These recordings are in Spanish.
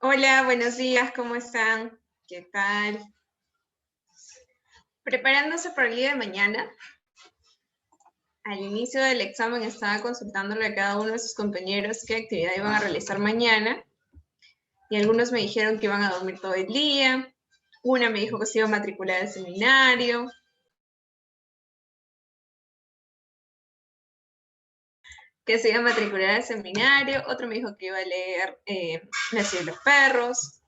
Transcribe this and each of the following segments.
Hola, buenos días, ¿cómo están? ¿Qué tal? Preparándose para el día de mañana. Al inicio del examen estaba consultándole a cada uno de sus compañeros qué actividad iban a realizar mañana y algunos me dijeron que iban a dormir todo el día, una me dijo que se iba a matricular al seminario, otro me dijo que iba a leer La ciudad de los perros.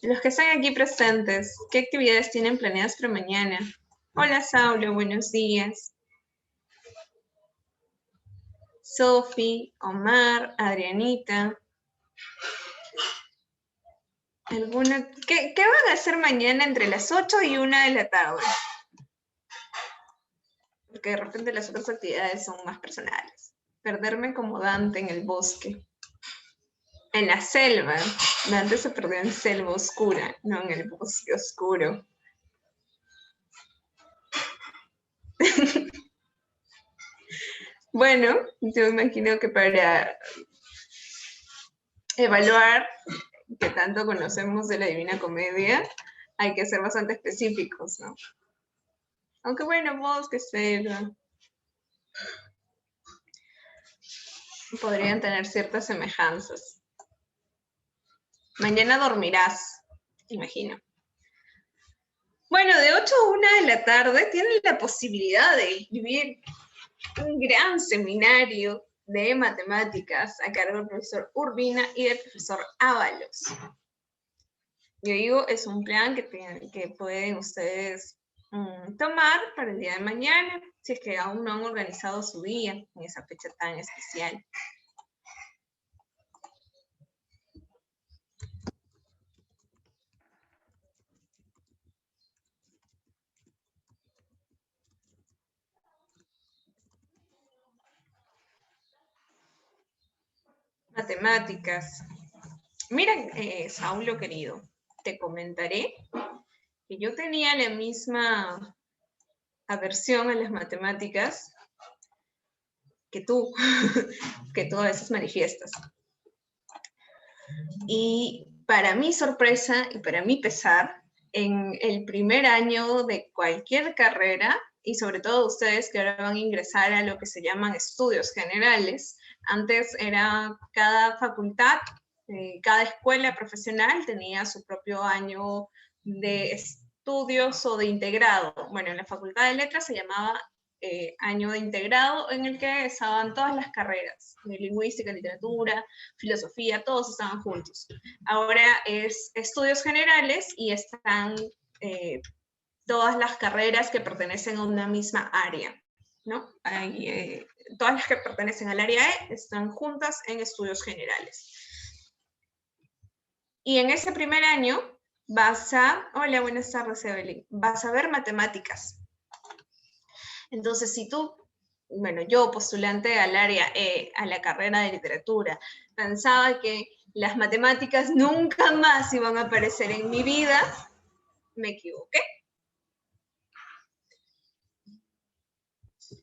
Los que están aquí presentes, ¿qué actividades tienen planeadas para mañana? Hola, Saulo, buenos días. Sofi, Omar, Adrianita. ¿Qué van a hacer mañana entre las 8 y 1 de la tarde? Porque de repente las otras actividades son más personales. Perderme como Dante en el bosque. En la selva. Dante se perdió en selva oscura, no en el bosque oscuro. Bueno, yo imagino que para evaluar qué tanto conocemos de la Divina Comedia, hay que ser bastante específicos, ¿no? Aunque bueno, bosque, selva, podrían tener ciertas semejanzas. Mañana dormirás, imagino. Bueno, de 8 a 1 de la tarde tienen la posibilidad de vivir un gran seminario de matemáticas a cargo del profesor Urbina y del profesor Ábalos. Yo digo, es un plan que pueden ustedes tomar para el día de mañana, si es que aún no han organizado su día en esa fecha tan especial. Matemáticas. Mira, Saulo querido, te comentaré que yo tenía la misma aversión a las matemáticas que tú, que tú a veces manifiestas. Y para mi sorpresa y para mi pesar, en el primer año de cualquier carrera, y sobre todo ustedes que ahora van a ingresar a lo que se llaman estudios generales, antes era cada facultad, cada escuela profesional tenía su propio año de estudios o de integrado. Bueno, en la Facultad de Letras se llamaba año de integrado, en el que estaban todas las carreras, de lingüística, literatura, filosofía, todos estaban juntos. Ahora es estudios generales y están todas las carreras que pertenecen a una misma área, ¿no? Todas las que pertenecen al área E están juntas en estudios generales. Y en ese primer año vas a, hola, buenas tardes, Evelyn, vas a ver matemáticas. Entonces, si tú, bueno, yo postulante al área E, a la carrera de literatura, pensaba que las matemáticas nunca más iban a aparecer en mi vida, me equivoqué.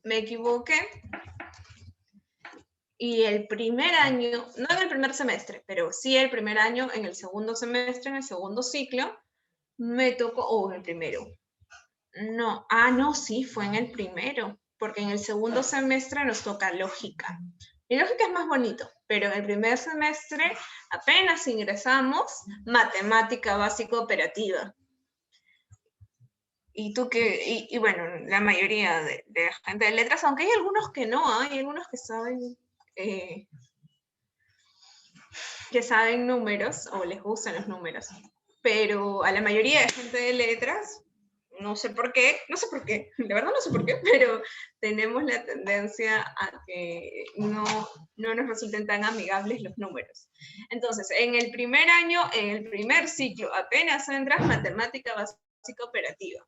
Me equivoqué. Y el primer año, no en el primer semestre, pero sí el primer año, en el segundo semestre, en el segundo ciclo, me tocó, o en el primero. No, no, sí, fue en el primero, porque en el segundo semestre nos toca lógica. Y lógica es más bonito, pero en el primer semestre apenas ingresamos matemática básica operativa. Y tú y bueno, la mayoría de la gente de letras, aunque hay algunos que no, hay algunos que saben números o les gustan los números, pero a la mayoría de gente de letras, no sé por qué, la verdad no sé por qué, pero tenemos la tendencia a que no nos resulten tan amigables los números. Entonces, en el primer año, en el primer ciclo, apenas entras matemática básica operativa.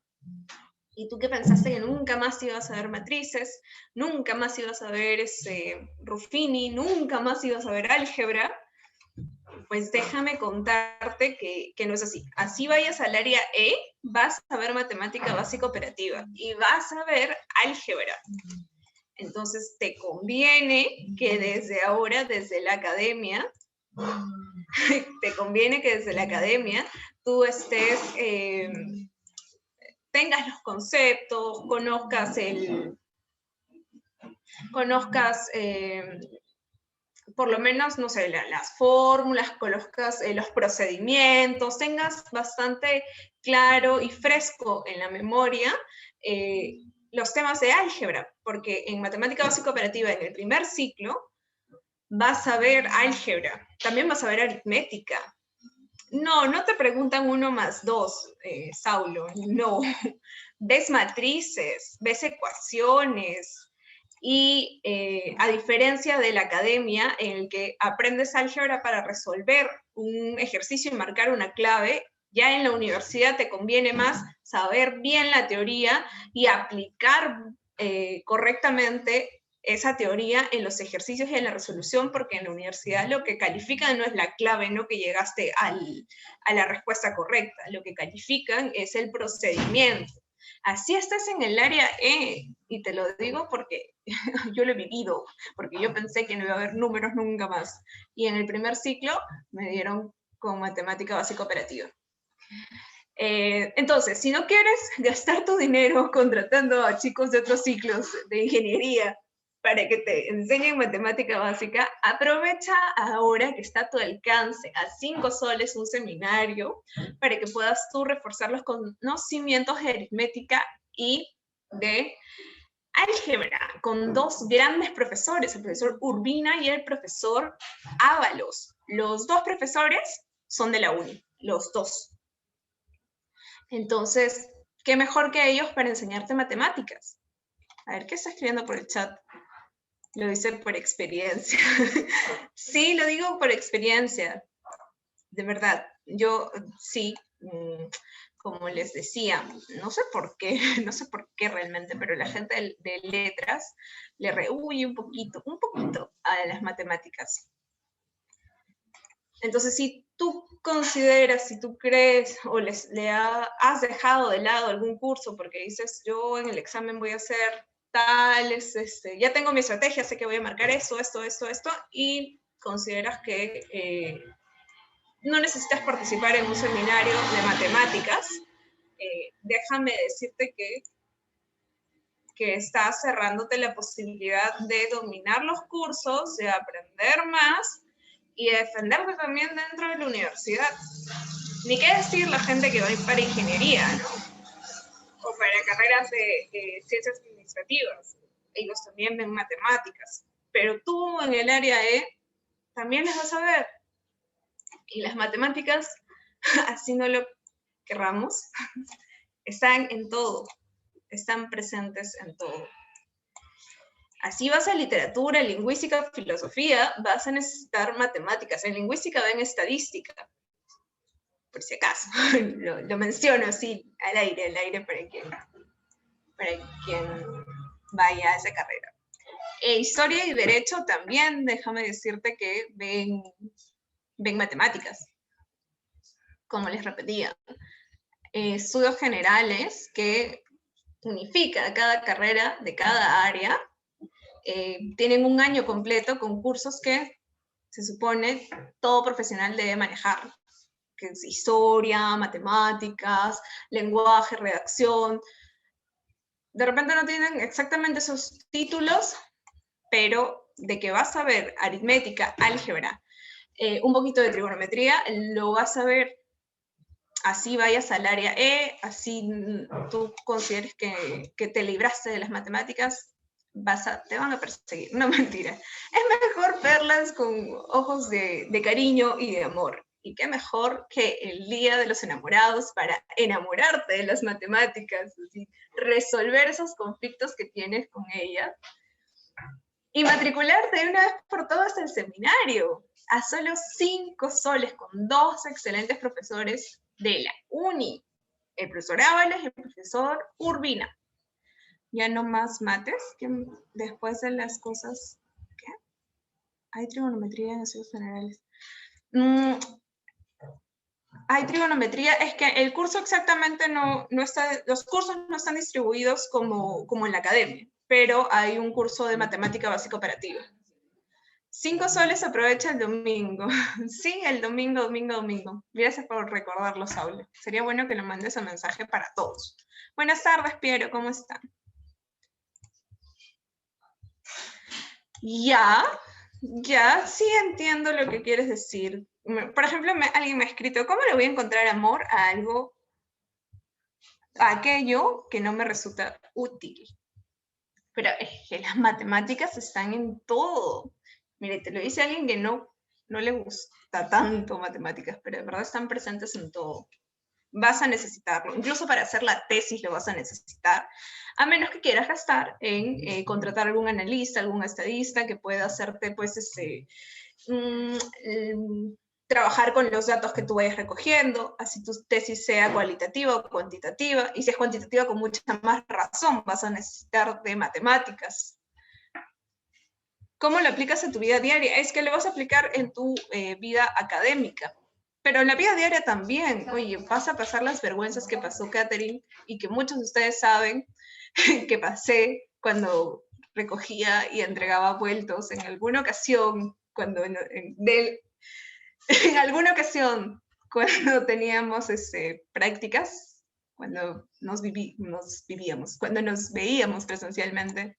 ¿Y tú qué pensaste? Que nunca más ibas a ver matrices, nunca más ibas a ver Ruffini, nunca más ibas a ver álgebra. Pues déjame contarte que no es así. Así vayas al área E, vas a ver matemática básica operativa y vas a ver álgebra. Entonces te conviene que desde ahora, desde la academia, te conviene que desde la academia tú estés, tengas los conceptos, conozcas por lo menos, no sé, las fórmulas, conozcas los procedimientos, tengas bastante claro y fresco en la memoria los temas de álgebra, porque en matemática básica operativa en el primer ciclo vas a ver álgebra, también vas a ver aritmética. No te preguntan 1 más 2, Saulo, no. Ves matrices, ves ecuaciones, y a diferencia de la academia, en el que aprendes álgebra para resolver un ejercicio y marcar una clave, ya en la universidad te conviene más saber bien la teoría y aplicar correctamente esa teoría en los ejercicios y en la resolución, porque en la universidad lo que califican no es la clave, no que llegaste a la respuesta correcta, lo que califican es el procedimiento. Así estás en el área E, y te lo digo porque yo lo he vivido, porque yo pensé que no iba a haber números nunca más. Y en el primer ciclo me dieron con matemática básica operativa. Entonces, si no quieres gastar tu dinero contratando a chicos de otros ciclos de ingeniería para que te enseñen matemática básica, aprovecha ahora que está a tu alcance, a 5 soles un seminario, para que puedas tú reforzar los conocimientos de aritmética y de álgebra, con 2 grandes profesores, el profesor Urbina y el profesor Ábalos. Los 2 profesores son de la uni, los 2. Entonces, ¿qué mejor que ellos para enseñarte matemáticas? A ver, ¿qué está escribiendo por el chat? Lo dice por experiencia. Sí, lo digo por experiencia. De verdad, yo sí, como les decía, no sé por qué realmente, pero la gente de letras le rehuye un poquito a las matemáticas. Entonces, si tú consideras, si tú crees o has dejado de lado algún curso porque dices, yo en el examen voy a hacer tales, ya tengo mi estrategia, sé que voy a marcar esto, y consideras que no necesitas participar en un seminario de matemáticas, déjame decirte que estás cerrándote la posibilidad de dominar los cursos, de aprender más y de defenderte también dentro de la universidad. Ni qué decir la gente que va a ir para ingeniería, ¿no? O para carreras de ciencias administrativas. Ellos también ven matemáticas. Pero tú en el área E también les vas a ver. Y las matemáticas, así no lo querramos, están en todo. Están presentes en todo. Así vas a literatura, lingüística, filosofía, vas a necesitar matemáticas. En lingüística ven estadística, por si acaso. lo menciono así, al aire para quien vaya a esa carrera. Historia y derecho también, déjame decirte que ven matemáticas, como les repetía. Estudios generales que unifica cada carrera de cada área. Tienen un año completo con cursos que se supone todo profesional debe manejar, que es historia, matemáticas, lenguaje, redacción. De repente no tienen exactamente esos títulos, pero de que vas a ver aritmética, álgebra, un poquito de trigonometría, lo vas a ver. Así vayas al área E, así tú consideres que te libraste de las matemáticas, te van a perseguir, no mentira. Es mejor verlas con ojos de cariño y de amor. Y qué mejor que el día de los enamorados para enamorarte de las matemáticas, así, resolver esos conflictos que tienes con ellas y matricularte de una vez por todas el seminario a solo 5 soles con 2 excelentes profesores de la uni, el profesor Ábalos y el profesor Urbina. Ya no más mates, que después de las cosas, ¿qué? Hay trigonometría en estudios generales. Hay trigonometría, es que el curso exactamente no está, los cursos no están distribuidos como en la academia, pero hay un curso de matemática básica operativa. 5 soles aprovecha el domingo. Sí, el domingo, domingo, domingo. Gracias por recordarlo, Saulo. Sería bueno que lo mandes a mensaje para todos. Buenas tardes, Piero, ¿cómo están? Ya, sí entiendo lo que quieres decir. Por ejemplo, alguien me ha escrito, ¿cómo le voy a encontrar amor a algo, a aquello que no me resulta útil? Pero es que las matemáticas están en todo. Mire, te lo dice alguien que no le gusta tanto matemáticas, pero de verdad están presentes en todo. Vas a necesitarlo, incluso para hacer la tesis lo vas a necesitar, a menos que quieras gastar en contratar algún analista, algún estadista que pueda hacerte, pues, trabajar con los datos que tú vayas recogiendo, así tu tesis sea cualitativa o cuantitativa, y si es cuantitativa con mucha más razón vas a necesitar de matemáticas. ¿Cómo lo aplicas en tu vida diaria? Es que lo vas a aplicar en tu vida académica, pero en la vida diaria también. Oye, vas a pasar las vergüenzas que pasó Catherine y que muchos de ustedes saben que pasé cuando recogía y entregaba vueltos en alguna ocasión, cuando en alguna ocasión, cuando teníamos prácticas, cuando cuando nos veíamos presencialmente.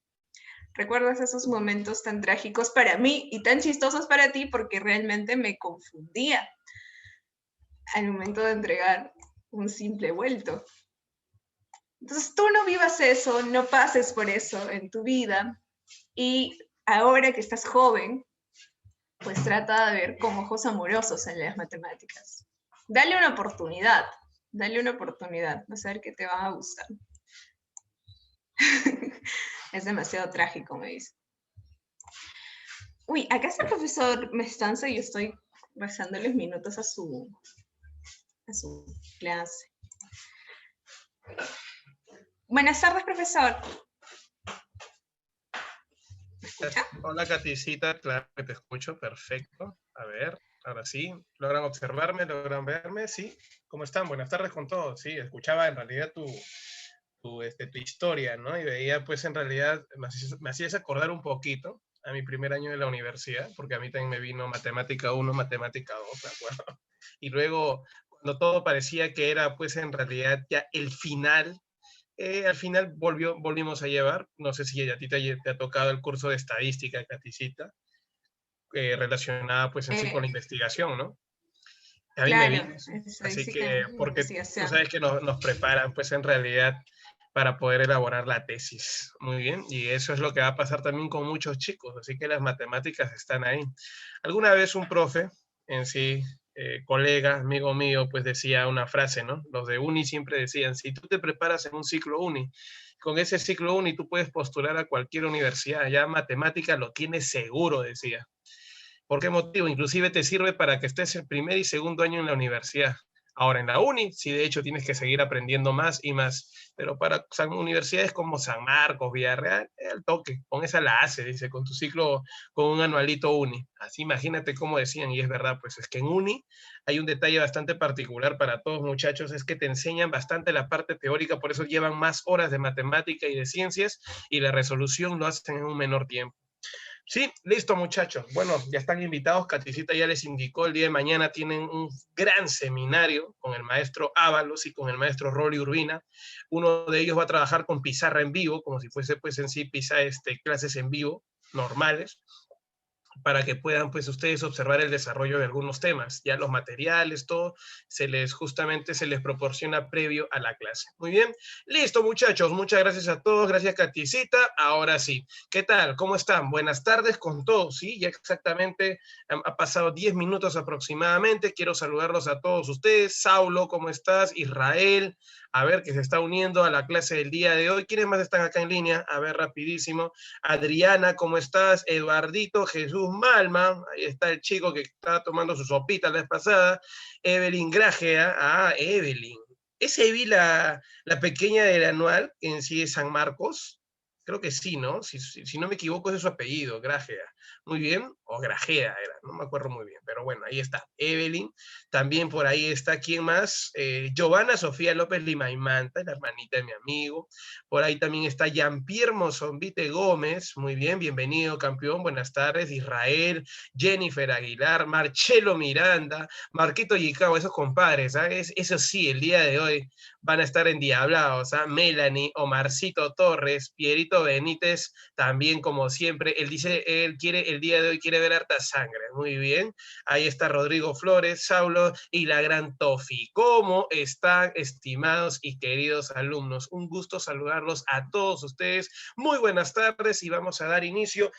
¿Recuerdas esos momentos tan trágicos para mí y tan chistosos para ti? Porque realmente me confundía al momento de entregar un simple vuelto. Entonces tú no vivas eso, no pases por eso en tu vida, y ahora que estás joven, pues trata de ver con ojos amorosos en las matemáticas. Dale una oportunidad, vas a ver que te van a gustar. Es demasiado trágico, me dice. Uy, acá está el profesor Mestanza y yo estoy rezándoles minutos a su clase. Buenas tardes, profesor. ¿Me escucha? Hola, Caticita, claro que te escucho, perfecto. A ver, ahora sí, ¿logran observarme, logran verme? Sí, ¿cómo están? Buenas tardes con todos. Sí, escuchaba en realidad tu historia, ¿no? Y veía, pues, en realidad, me hacías acordar un poquito a mi primer año de la universidad, porque a mí también me vino matemática 1, matemática 2, ¿de acuerdo? Y luego, cuando todo parecía que era, pues, en realidad ya el final, al final volvimos a llevar, no sé si a ti te ha tocado el curso de estadística, Caticita, relacionada pues en sí con la investigación, ¿no? A mí me Claro, vino, así estadística que, en porque tú investigación. sabes que nos preparan pues en realidad para poder elaborar la tesis. Muy bien, y eso es lo que va a pasar también con muchos chicos, así que las matemáticas están ahí. Alguna vez un profe en sí, colega, amigo mío, pues decía una frase, ¿no? Los de uni siempre decían, si tú te preparas en un ciclo uni, con ese ciclo uni tú puedes postular a cualquier universidad, ya matemática lo tienes seguro, decía. ¿Por qué motivo? Inclusive te sirve para que estés el primer y segundo año en la universidad. Ahora en la uni, sí, de hecho tienes que seguir aprendiendo más y más, pero para universidades como San Marcos, Villarreal, el toque, con esa la hace, dice, con tu ciclo, con un anualito uni. Así imagínate cómo decían, y es verdad, pues es que en uni hay un detalle bastante particular para todos muchachos, es que te enseñan bastante la parte teórica, por eso llevan más horas de matemática y de ciencias, y la resolución lo hacen en un menor tiempo. Sí, listo muchachos. Bueno, ya están invitados. Caticita ya les indicó, el día de mañana tienen un gran seminario con el maestro Ábalos y con el maestro Rolly Urbina. Uno de ellos va a trabajar con pizarra en vivo, como si fuese pues en sí clases en vivo normales, para que puedan pues ustedes observar el desarrollo de algunos temas. Ya los materiales, todo, justamente se les proporciona previo a la clase. Muy bien, listo muchachos, muchas gracias a todos, gracias Caticita. Ahora sí, ¿qué tal? ¿Cómo están? Buenas tardes con todos, ¿sí? Ya exactamente ha pasado 10 minutos aproximadamente. Quiero saludarlos a todos ustedes. Saulo, ¿cómo estás? Israel, a ver, que se está uniendo a la clase del día de hoy. ¿Quiénes más están acá en línea? A ver, rapidísimo. Adriana, ¿cómo estás? Eduardito, Jesús Malma, ahí está el chico que estaba tomando su sopita la vez pasada. Evelyn Grajea, Evelyn. ¿Ese vi la pequeña del anual en sí de San Marcos? Creo que sí, ¿no? Si no me equivoco, ese es su apellido, Grajeda. Muy bien, o Grajeda era, no me acuerdo muy bien, pero bueno, ahí está. Evelyn, también por ahí está, ¿quién más? Giovanna Sofía López Lima y Manta, la hermanita de mi amigo. Por ahí también está Jean-Pierre Mozombite Gómez, muy bien, bienvenido, campeón, buenas tardes. Israel, Jennifer Aguilar, Marcelo Miranda, Marquito Yicao, esos compadres, ¿sabes? Eso sí, el día de hoy van a estar endiablados, ¿ah? Melanie, Omarcito Torres, Pierito Benítez, también como siempre, él dice, él quiere, el día de hoy quiere ver harta sangre, muy bien, ahí está Rodrigo Flores, Saulo y la gran Tofi. ¿Cómo están, estimados y queridos alumnos? Un gusto saludarlos a todos ustedes, muy buenas tardes y vamos a dar inicio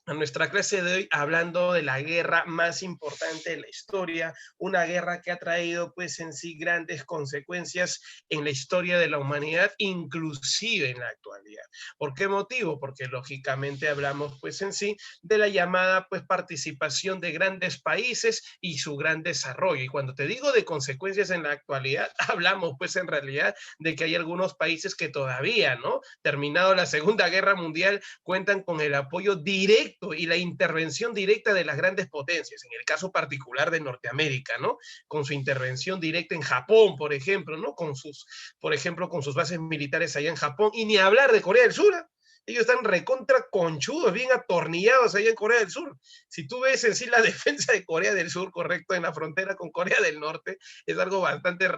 a nuestra clase de hoy hablando de la guerra más importante de la historia, una guerra que ha traído pues en sí grandes consecuencias en la historia de la humanidad, inclusive en la actualidad. ¿Por qué motivo? Porque lógicamente hablamos pues en sí de la llamada pues participación de grandes países y su gran desarrollo. Y cuando te digo de consecuencias en la actualidad, hablamos pues en realidad de que hay algunos países que todavía, ¿no? Terminado la Segunda Guerra Mundial, cuentan con el apoyo directo y la intervención directa de las grandes potencias, en el caso particular de Norteamérica, ¿no? Con su intervención directa en Japón, por ejemplo, ¿no? Por ejemplo, con sus bases militares allá en Japón, y ni hablar de Corea del Sur. Ellos están recontra conchudos, bien atornillados allá en Corea del Sur. Si tú ves en sí la defensa de Corea del Sur, correcto, en la frontera con Corea del Norte, es algo bastante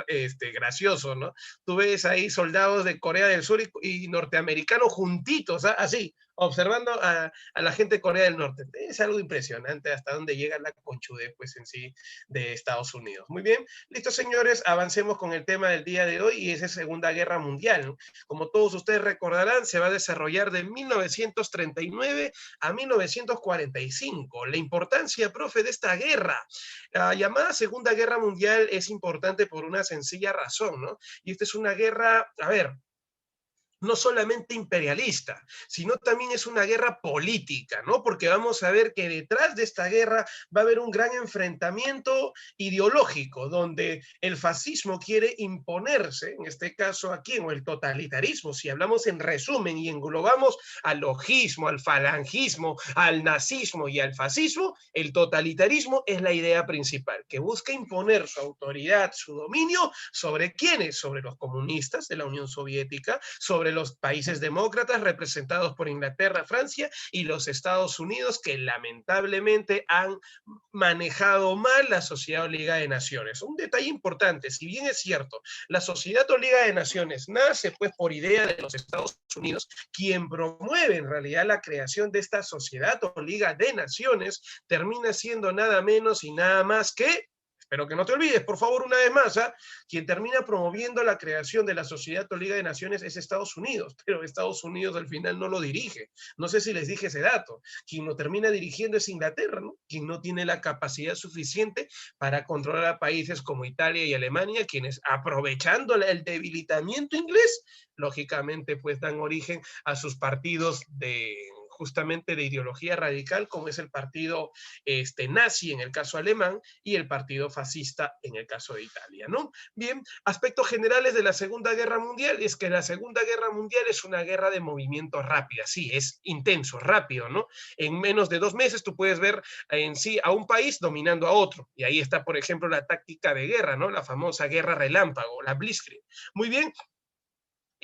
gracioso, ¿no? Tú ves ahí soldados de Corea del Sur y norteamericanos juntitos, ¿ah? Así, observando a la gente de Corea del Norte. Es algo impresionante hasta dónde llega la conchudez, pues, en sí, de Estados Unidos. Muy bien, listo, señores, avancemos con el tema del día de hoy, y es la Segunda Guerra Mundial, ¿no? Como todos ustedes recordarán, se va a desarrollar de 1939 a 1945. La importancia, profe, de esta guerra, la llamada Segunda Guerra Mundial, es importante por una sencilla razón, ¿no? Y esta es una guerra, a ver, no solamente imperialista, sino también es una guerra política, ¿no? Porque vamos a ver que detrás de esta guerra va a haber un gran enfrentamiento ideológico, donde el fascismo quiere imponerse, en este caso aquí, o el totalitarismo, si hablamos en resumen y englobamos al logismo, al falangismo, al nazismo y al fascismo, el totalitarismo es la idea principal, que busca imponer su autoridad, su dominio, ¿sobre quiénes? Sobre los comunistas de la Unión Soviética, sobre los países demócratas representados por Inglaterra, Francia y los Estados Unidos, que lamentablemente han manejado mal la Sociedad o Liga de Naciones. Un detalle importante, si bien es cierto, la Sociedad o Liga de Naciones nace pues por idea de los Estados Unidos, quien promueve en realidad la creación de esta Sociedad o Liga de Naciones termina siendo nada menos y nada más que, espero que no te olvides, por favor, una vez más, ¿eh? Quien termina promoviendo la creación de la Sociedad o Liga de Naciones es Estados Unidos, pero Estados Unidos al final no lo dirige. No sé si les dije ese dato. Quien lo termina dirigiendo es Inglaterra, ¿no? Quien no tiene la capacidad suficiente para controlar a países como Italia y Alemania, quienes, aprovechando el debilitamiento inglés, lógicamente pues dan origen a sus partidos de justamente de ideología radical, como es el partido nazi en el caso alemán y el partido fascista en el caso de Italia, ¿no? Bien, aspectos generales de la Segunda Guerra Mundial es que la Segunda Guerra Mundial es una guerra de movimiento rápida, sí, es intenso, rápido, ¿no? En menos de 2 meses tú puedes ver en sí a un país dominando a otro, y ahí está, por ejemplo, la táctica de guerra, ¿no? La famosa guerra relámpago, la Blitzkrieg. Muy bien,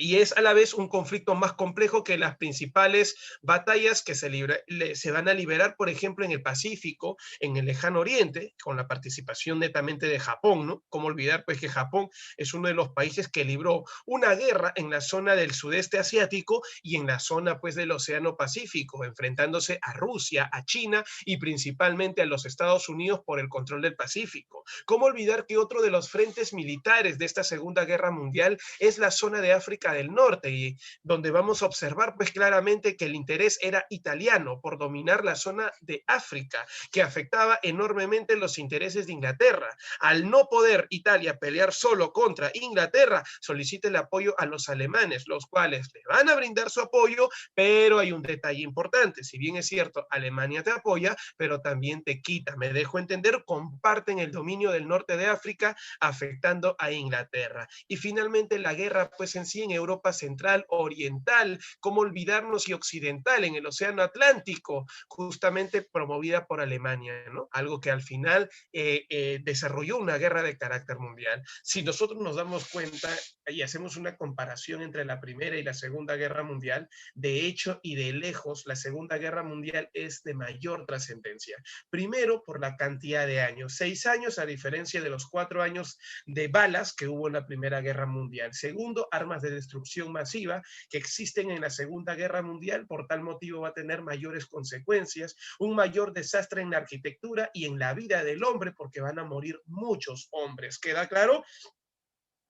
y es a la vez un conflicto más complejo que las principales batallas que se van a liberar, por ejemplo, en el Pacífico, en el Lejano Oriente, con la participación netamente de Japón, ¿no? Cómo olvidar, pues, que Japón es uno de los países que libró una guerra en la zona del sudeste asiático y en la zona, pues, del Océano Pacífico, enfrentándose a Rusia, a China y principalmente a los Estados Unidos por el control del Pacífico. ¿Cómo olvidar que otro de los frentes militares de esta Segunda Guerra Mundial es la zona de África del Norte, y donde vamos a observar pues claramente que el interés era italiano por dominar la zona de África, que afectaba enormemente los intereses de Inglaterra? Al no poder Italia pelear solo contra Inglaterra, solicita el apoyo a los alemanes, los cuales le van a brindar su apoyo, pero hay un detalle importante: si bien es cierto, Alemania te apoya, pero también te quita, me dejo entender, comparten el dominio del norte de África, afectando a Inglaterra. Y finalmente la guerra pues en sí en Europa central, oriental, cómo olvidarnos, y occidental en el Océano Atlántico, justamente promovida por Alemania, ¿no? Algo que al final desarrolló una guerra de carácter mundial. Si nosotros nos damos cuenta y hacemos una comparación entre la Primera y la Segunda Guerra Mundial, de hecho y de lejos, la Segunda Guerra Mundial es de mayor trascendencia. Primero, por la cantidad de años, 6 años a diferencia de los 4 años de balas que hubo en la Primera Guerra Mundial. Segundo, armas de destrucción masiva que existen en la Segunda Guerra Mundial, por tal motivo va a tener mayores consecuencias, un mayor desastre en la arquitectura y en la vida del hombre, porque van a morir muchos hombres. ¿Queda claro?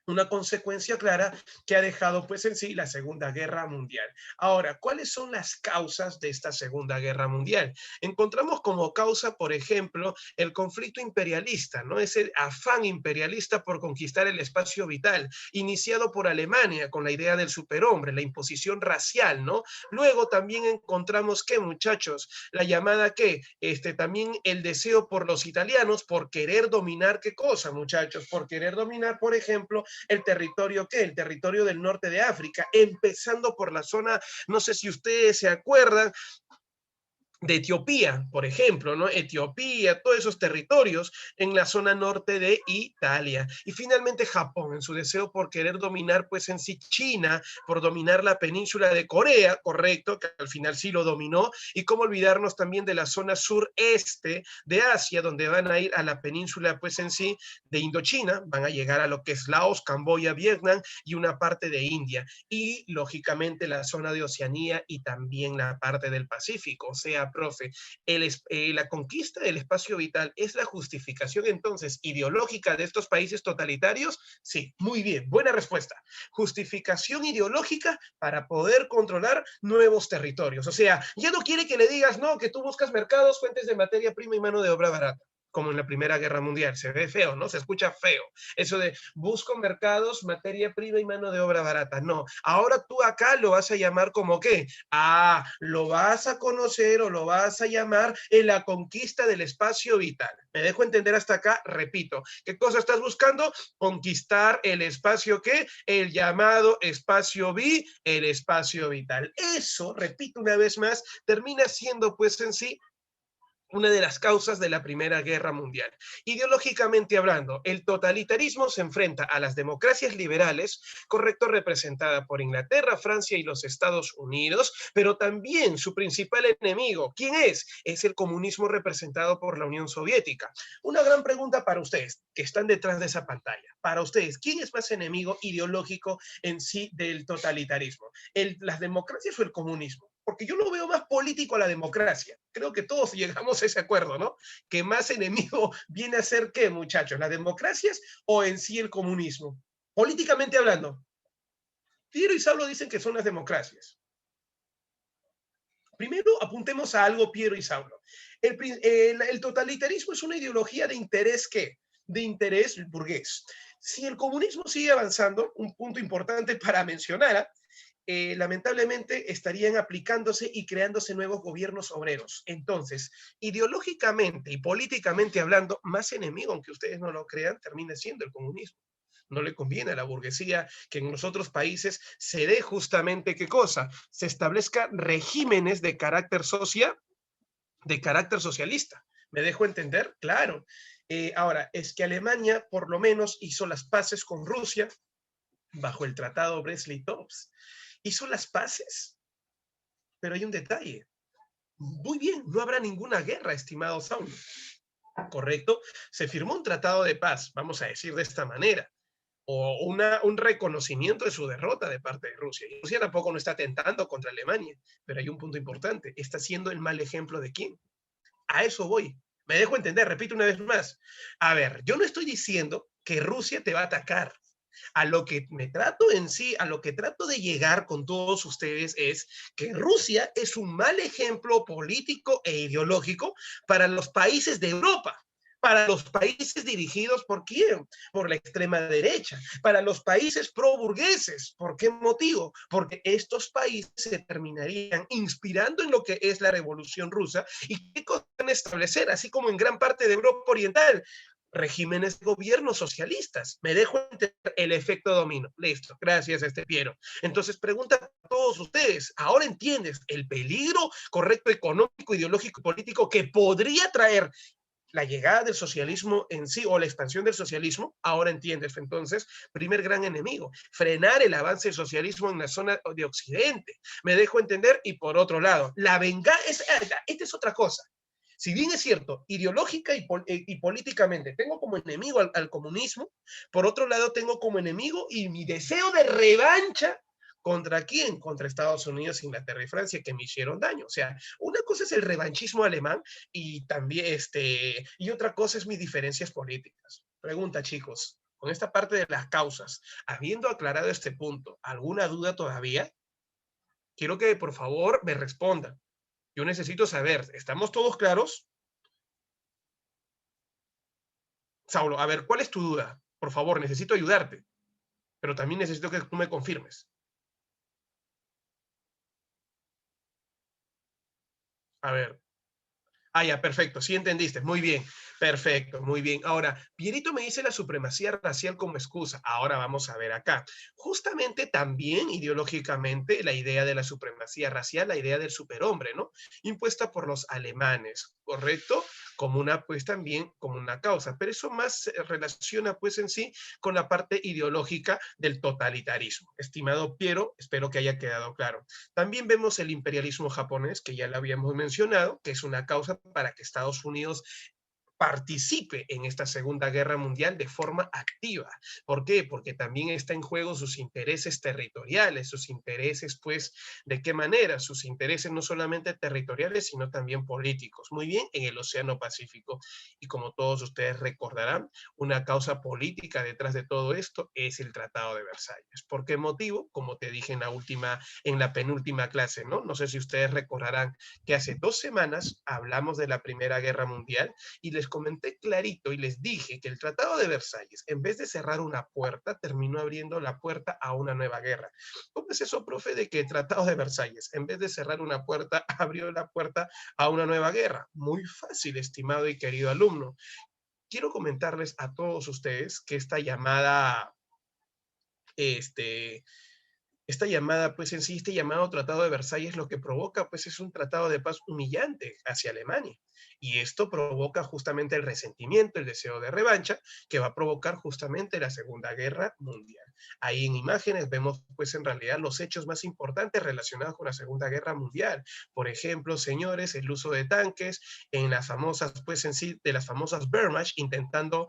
Una consecuencia clara que ha dejado pues en sí la Segunda Guerra Mundial. Ahora, ¿cuáles son las causas de esta Segunda Guerra Mundial? Encontramos como causa, por ejemplo, el conflicto imperialista, ¿no? Ese afán imperialista por conquistar el espacio vital, iniciado por Alemania con la idea del superhombre, la imposición racial, ¿no? Luego también encontramos que, muchachos, la llamada que, también el deseo por los italianos, por querer dominar, ¿qué cosa, muchachos? Por querer dominar, por ejemplo, el territorio, ¿qué? El territorio del norte de África, empezando por la zona, no sé si ustedes se acuerdan, de Etiopía, por ejemplo, ¿no? Etiopía, todos esos territorios en la zona norte de Italia. Y finalmente Japón, en su deseo por querer dominar, pues en sí China, por dominar la península de Corea, correcto, que al final sí lo dominó, y cómo olvidarnos también de la zona sureste de Asia, donde van a ir a la península, pues en sí, de Indochina, van a llegar a lo que es Laos, Camboya, Vietnam y una parte de India. Y, lógicamente, la zona de Oceanía y también la parte del Pacífico, o sea, profe, la conquista del espacio vital es la justificación entonces ideológica de estos países totalitarios. Sí, muy bien, buena respuesta. Justificación ideológica para poder controlar nuevos territorios. O sea, ya no quiere que le digas, no, que tú buscas mercados, fuentes de materia prima y mano de obra barata, como en la Primera Guerra Mundial. Se ve feo, ¿no? Se escucha feo. Eso de busco mercados, materia prima y mano de obra barata. No, ahora tú acá lo vas a llamar como qué. Ah, lo vas a conocer o lo vas a llamar en la conquista del espacio vital. ¿Me dejo entender hasta acá? Repito, ¿qué cosa estás buscando? Conquistar el espacio, ¿qué? El llamado espacio el espacio vital. Eso, repito una vez más, termina siendo pues en sí una de las causas de la Primera Guerra Mundial. Ideológicamente hablando, el totalitarismo se enfrenta a las democracias liberales, correcto, representada por Inglaterra, Francia y los Estados Unidos, pero también su principal enemigo, ¿quién es? Es el comunismo representado por la Unión Soviética. Una gran pregunta para ustedes, que están detrás de esa pantalla. Para ustedes, ¿quién es más enemigo ideológico en sí del totalitarismo? ¿Las democracias o el comunismo? Porque yo lo veo más político a la democracia. Creo que todos llegamos a ese acuerdo, ¿no? Que más enemigo viene a ser, ¿qué, muchachos? ¿Las democracias o en sí el comunismo? Políticamente hablando, Piero y Saulo dicen que son las democracias. Primero apuntemos a algo, Piero y Saulo. El totalitarismo es una ideología de interés, ¿qué? De interés burgués. Si el comunismo sigue avanzando, un punto importante para mencionar, lamentablemente estarían aplicándose y creándose nuevos gobiernos obreros. Entonces, ideológicamente y políticamente hablando, más enemigo, aunque ustedes no lo crean, termina siendo el comunismo. No le conviene a la burguesía que en los otros países se dé justamente qué cosa, se establezca regímenes de carácter socialista. ¿Me dejo entender? Claro. Ahora, es que Alemania por lo menos hizo las paces con Rusia bajo el tratado Brest-Litovsk. Hizo las paces, pero hay un detalle. Muy bien, no habrá ninguna guerra, estimado Saulo. ¿Correcto? Se firmó un tratado de paz, vamos a decir de esta manera, o un reconocimiento de su derrota de parte de Rusia. Y Rusia tampoco no está atentando contra Alemania, pero hay un punto importante. ¿Está siendo el mal ejemplo de quién? A eso voy. Me dejo entender, repito una vez más. A ver, yo no estoy diciendo que Rusia te va a atacar. A lo que me trato en sí, a lo que trato de llegar con todos ustedes es que Rusia es un mal ejemplo político e ideológico para los países de Europa, para los países dirigidos por quién, por la extrema derecha, para los países pro-burgueses. ¿Por qué motivo? Porque estos países se terminarían inspirando en lo que es la Revolución Rusa y qué cosas van a establecer, así como en gran parte de Europa Oriental. regímenes de gobierno socialistas. Me dejo entender el efecto dominó. Listo, gracias, Piero. Entonces, pregunta a todos ustedes, ¿ahora entiendes el peligro correcto económico, ideológico y político que podría traer la llegada del socialismo en sí o la expansión del socialismo? Ahora entiendes. Entonces, primer gran enemigo, frenar el avance del socialismo en la zona de Occidente. Me dejo entender. Y por otro lado, la venganza, esta es otra cosa. Si bien es cierto, ideológica y políticamente tengo como enemigo al comunismo, por otro lado tengo como enemigo y mi deseo de revancha. ¿Contra quién? Contra Estados Unidos, Inglaterra y Francia, que me hicieron daño. O sea, una cosa es el revanchismo alemán y también y otra cosa es mis diferencias políticas. Pregunta, chicos, con esta parte de las causas, habiendo aclarado este punto, ¿alguna duda todavía? Quiero que por favor me respondan. Yo necesito saber, ¿estamos todos claros? Saulo, a ver, ¿cuál es tu duda? Por favor, necesito ayudarte, pero también necesito que tú me confirmes. A ver. Ah, ya, perfecto, sí entendiste, muy bien, perfecto, muy bien. Ahora, Pierito me dice la supremacía racial como excusa. Ahora vamos a ver acá. Justamente también ideológicamente la idea de la supremacía racial, la idea del superhombre, ¿no? Impuesta por los alemanes, ¿correcto? Como una, pues también como una causa, pero eso más se relaciona pues en sí con la parte ideológica del totalitarismo. Estimado Piero, espero que haya quedado claro. También vemos el imperialismo japonés, que ya lo habíamos mencionado, que es una causa para que Estados Unidos participe en esta Segunda Guerra Mundial de forma activa. ¿Por qué? Porque también está en juego sus intereses territoriales, sus intereses, pues, ¿de qué manera? Sus intereses no solamente territoriales, sino también políticos. Muy bien, en el Océano Pacífico. Y como todos ustedes recordarán, una causa política detrás de todo esto es el Tratado de Versalles. ¿Por qué motivo? Como te dije en la penúltima clase, ¿no? No sé si ustedes recordarán que hace 2 semanas hablamos de la Primera Guerra Mundial y les comenté clarito y les dije que el Tratado de Versalles, en vez de cerrar una puerta, terminó abriendo la puerta a una nueva guerra. ¿Cómo es eso, profe, de que el Tratado de Versalles, en vez de cerrar una puerta, abrió la puerta a una nueva guerra? Muy fácil, estimado y querido alumno. Quiero comentarles a todos ustedes que este, esta llamada, pues en sí, este llamado Tratado de Versalles lo que provoca, pues es un tratado de paz humillante hacia Alemania. Y esto provoca justamente el resentimiento, el deseo de revancha, que va a provocar justamente la Segunda Guerra Mundial. Ahí en imágenes vemos, pues en realidad, los hechos más importantes relacionados con la Segunda Guerra Mundial. Por ejemplo, señores, el uso de tanques en las famosas, pues en sí, de las famosas Wehrmacht, intentando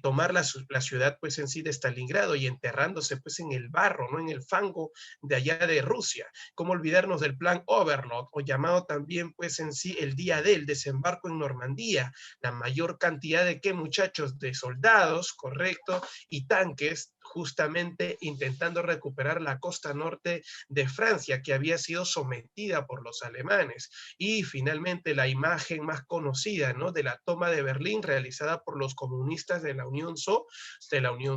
tomar la ciudad, pues en sí, de Stalingrado y enterrándose, pues en el barro, ¿no? En el fango de allá de Rusia. ¿Cómo olvidarnos del plan Overlord, o llamado también pues en sí el día del desembarco en Normandía? La mayor cantidad de qué, muchachos, de soldados, correcto, y tanques justamente intentando recuperar la costa norte de Francia, que había sido sometida por los alemanes. Y finalmente la imagen más conocida, ¿no? De la toma de Berlín realizada por los comunistas de la Unión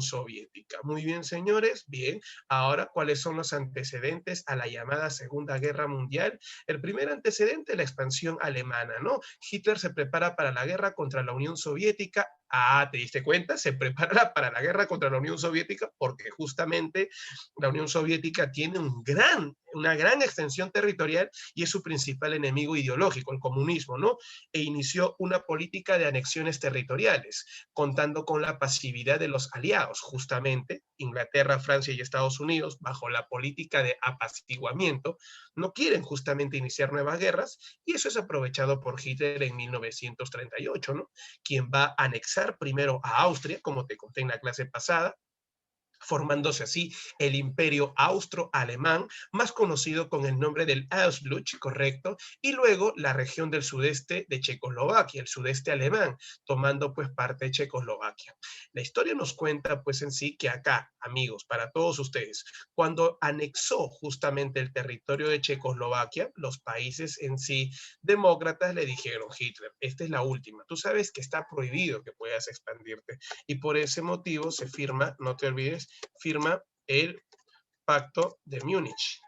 Soviética. Muy bien, señores, bien. Ahora, ¿cuáles son los antecedentes a la llamada Segunda Guerra Mundial? El primer antecedente, la expansión alemana, ¿no? Hitler se prepara para la guerra contra la Unión Soviética. Ah, ¿te diste cuenta? Se prepara para la guerra contra la Unión Soviética porque justamente la Unión Soviética tiene una gran extensión territorial y es su principal enemigo ideológico, el comunismo, ¿no? E inició una política de anexiones territoriales, contando con la pasividad de los aliados, justamente Inglaterra, Francia y Estados Unidos, bajo la política de apaciguamiento, no quieren justamente iniciar nuevas guerras, y eso es aprovechado por Hitler en 1938, ¿no? Quien va a anexar primero a Austria, como te conté en la clase pasada, formándose así el imperio austro-alemán, más conocido con el nombre del Ausbluch, correcto, y luego la región del sudeste de Checoslovaquia, el sudeste alemán, tomando pues parte de Checoslovaquia. La historia nos cuenta pues en sí que acá, amigos, para todos ustedes, cuando anexó justamente el territorio de Checoslovaquia, los países en sí demócratas le dijeron: Hitler, esta es la última, tú sabes que está prohibido que puedas expandirte, y por ese motivo se firma, no te olvides, firma el Pacto de Múnich.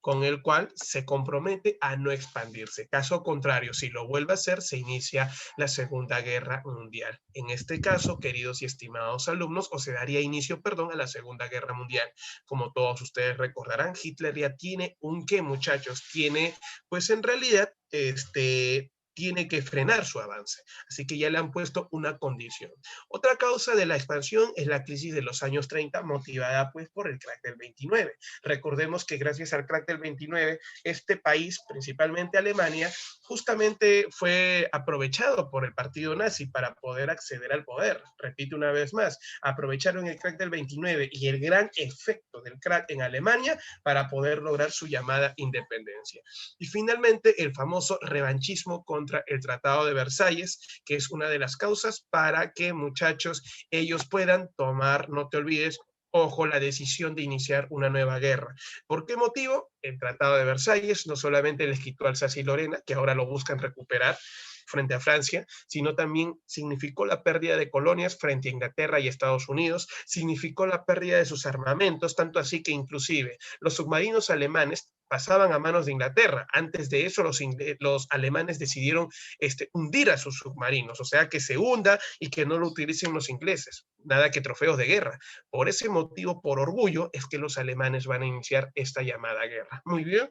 con el cual se compromete a no expandirse. Caso contrario, si lo vuelve a hacer, se inicia la Segunda Guerra Mundial. En este caso, queridos y estimados alumnos, o se daría inicio, perdón, a la Segunda Guerra Mundial. Como todos ustedes recordarán, Hitler ya tiene un qué, muchachos, tiene, pues en realidad, tiene que frenar su avance. Así que ya le han puesto una condición. Otra causa de la expansión es la crisis de los años 30, motivada pues por el crack del 29. Recordemos que gracias al crack del 29, este país, principalmente Alemania, justamente fue aprovechado por el partido nazi para poder acceder al poder. Repito una vez más, aprovecharon el crack del 29 y el gran efecto del crack en Alemania para poder lograr su llamada independencia. Y finalmente, el famoso revanchismo contra el Tratado de Versalles, que es una de las causas para que, muchachos, ellos puedan tomar, no te olvides, ojo, la decisión de iniciar una nueva guerra. ¿Por qué motivo? El Tratado de Versalles no solamente les quitó Alsacia y Lorena, que ahora lo buscan recuperar frente a Francia, sino también significó la pérdida de colonias frente a Inglaterra y Estados Unidos, significó la pérdida de sus armamentos, tanto así que inclusive los submarinos alemanes pasaban a manos de Inglaterra. Antes de eso, los alemanes decidieron hundir a sus submarinos, o sea, que se hunda y que no lo utilicen los ingleses. Nada que trofeos de guerra. Por ese motivo, por orgullo, es que los alemanes van a iniciar esta llamada guerra. Muy bien.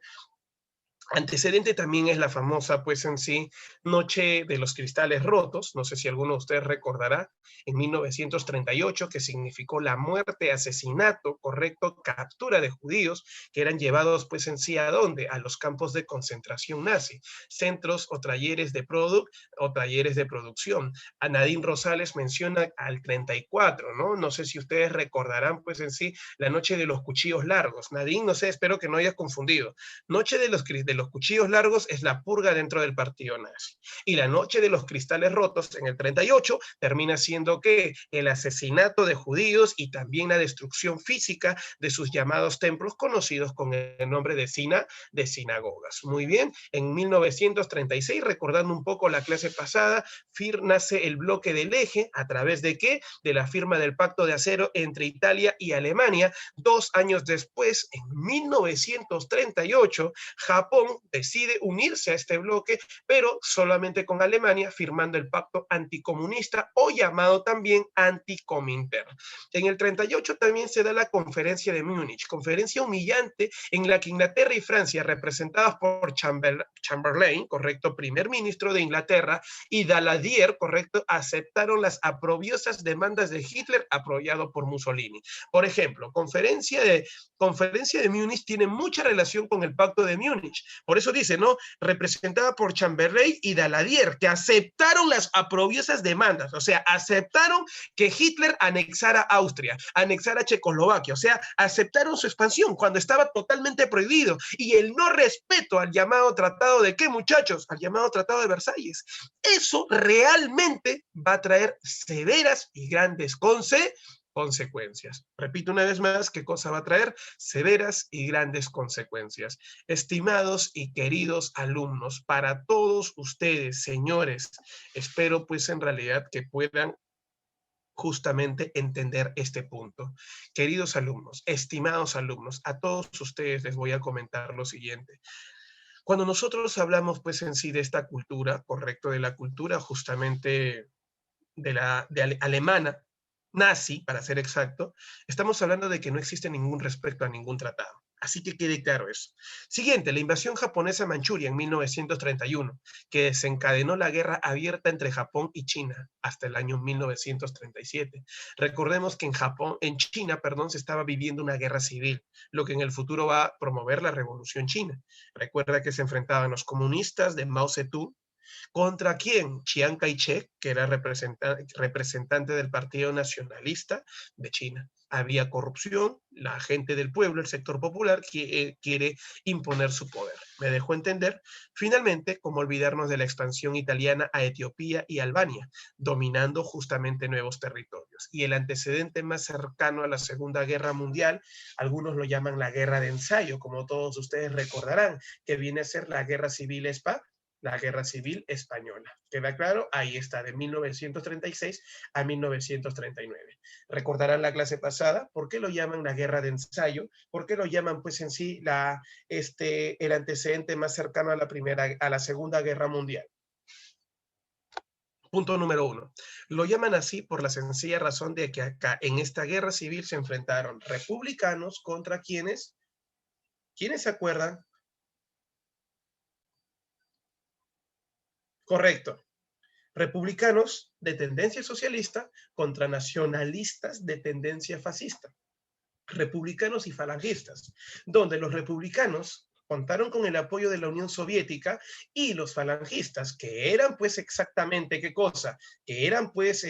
Antecedente también es la famosa, pues en sí, Noche de los Cristales Rotos, no sé si alguno de ustedes recordará, en 1938, que significó la muerte, asesinato, correcto, captura de judíos que eran llevados, pues en sí, ¿a dónde? A los campos de concentración nazi, centros o talleres de producción. A Nadine Rosales menciona al 34, ¿no? No sé si ustedes recordarán, pues en sí, la Noche de los Cuchillos Largos. Nadine, no sé, espero que no hayas confundido. Noche de los cuchillos largos es la purga dentro del partido nazi. Y la noche de los cristales rotos en el 38 termina siendo que el asesinato de judíos y también la destrucción física de sus llamados templos conocidos con el nombre de sinagogas. Muy bien, en 1936, recordando un poco la clase pasada, nace el bloque del eje, ¿a través de qué? De la firma del pacto de acero entre Italia y Alemania. 2 años después, en 1938, Japón decide unirse a este bloque, pero solamente con Alemania, firmando el pacto anticomunista o llamado también anticomintern. En el 38 también se da la conferencia de Múnich, conferencia humillante en la que Inglaterra y Francia, representadas por Chamberlain, correcto, primer ministro de Inglaterra, y Daladier, correcto, aceptaron las aprobiosas demandas de Hitler apoyado por Mussolini. Por ejemplo, conferencia de Múnich tiene mucha relación con el pacto de Múnich. Por eso dice, ¿no? Representada por Chamberlain y Daladier, que aceptaron las aprobiosas demandas, o sea, aceptaron que Hitler anexara Austria, anexara Checoslovaquia, o sea, aceptaron su expansión cuando estaba totalmente prohibido, y el no respeto al llamado tratado de ¿qué, muchachos? Al llamado tratado de Versalles. Eso realmente va a traer severas y grandes consecuencias. Repito una vez más, ¿qué cosa va a traer? Severas y grandes consecuencias. Estimados y queridos alumnos, para todos ustedes, señores, espero pues en realidad que puedan justamente entender este punto. Queridos alumnos, estimados alumnos, a todos ustedes les voy a comentar lo siguiente. Cuando nosotros hablamos pues en sí de esta cultura, correcto, de la cultura justamente de alemana, nazi, para ser exacto, estamos hablando de que no existe ningún respeto a ningún tratado. Así que quede claro eso. Siguiente, la invasión japonesa a Manchuria en 1931, que desencadenó la guerra abierta entre Japón y China hasta el año 1937. Recordemos que en China, perdón, se estaba viviendo una guerra civil, lo que en el futuro va a promover la revolución china. Recuerda que se enfrentaban los comunistas de Mao Zedong. ¿Contra quién? Chiang Kai-shek, que era representante del Partido Nacionalista de China. Había corrupción, la gente del pueblo, el sector popular, quiere imponer su poder. ¿Me dejó entender? Finalmente, ¿cómo olvidarnos de la expansión italiana a Etiopía y Albania, dominando justamente nuevos territorios? Y el antecedente más cercano a la Segunda Guerra Mundial, algunos lo llaman la guerra de ensayo, como todos ustedes recordarán, que viene a ser la Guerra Civil La Guerra Civil Española. ¿Queda claro? Ahí está, de 1936 a 1939. Recordarán la clase pasada, ¿por qué lo llaman una guerra de ensayo? ¿Por qué lo llaman, pues, en sí, el antecedente más cercano a la Segunda Guerra Mundial? Punto número 1. Lo llaman así por la sencilla razón de que acá, en esta guerra civil, se enfrentaron republicanos contra quienes. ¿Quiénes se acuerdan? Correcto. Republicanos de tendencia socialista contra nacionalistas de tendencia fascista. Republicanos y falangistas, donde los republicanos contaron con el apoyo de la Unión Soviética y los falangistas, que eran pues exactamente qué cosa, que eran pues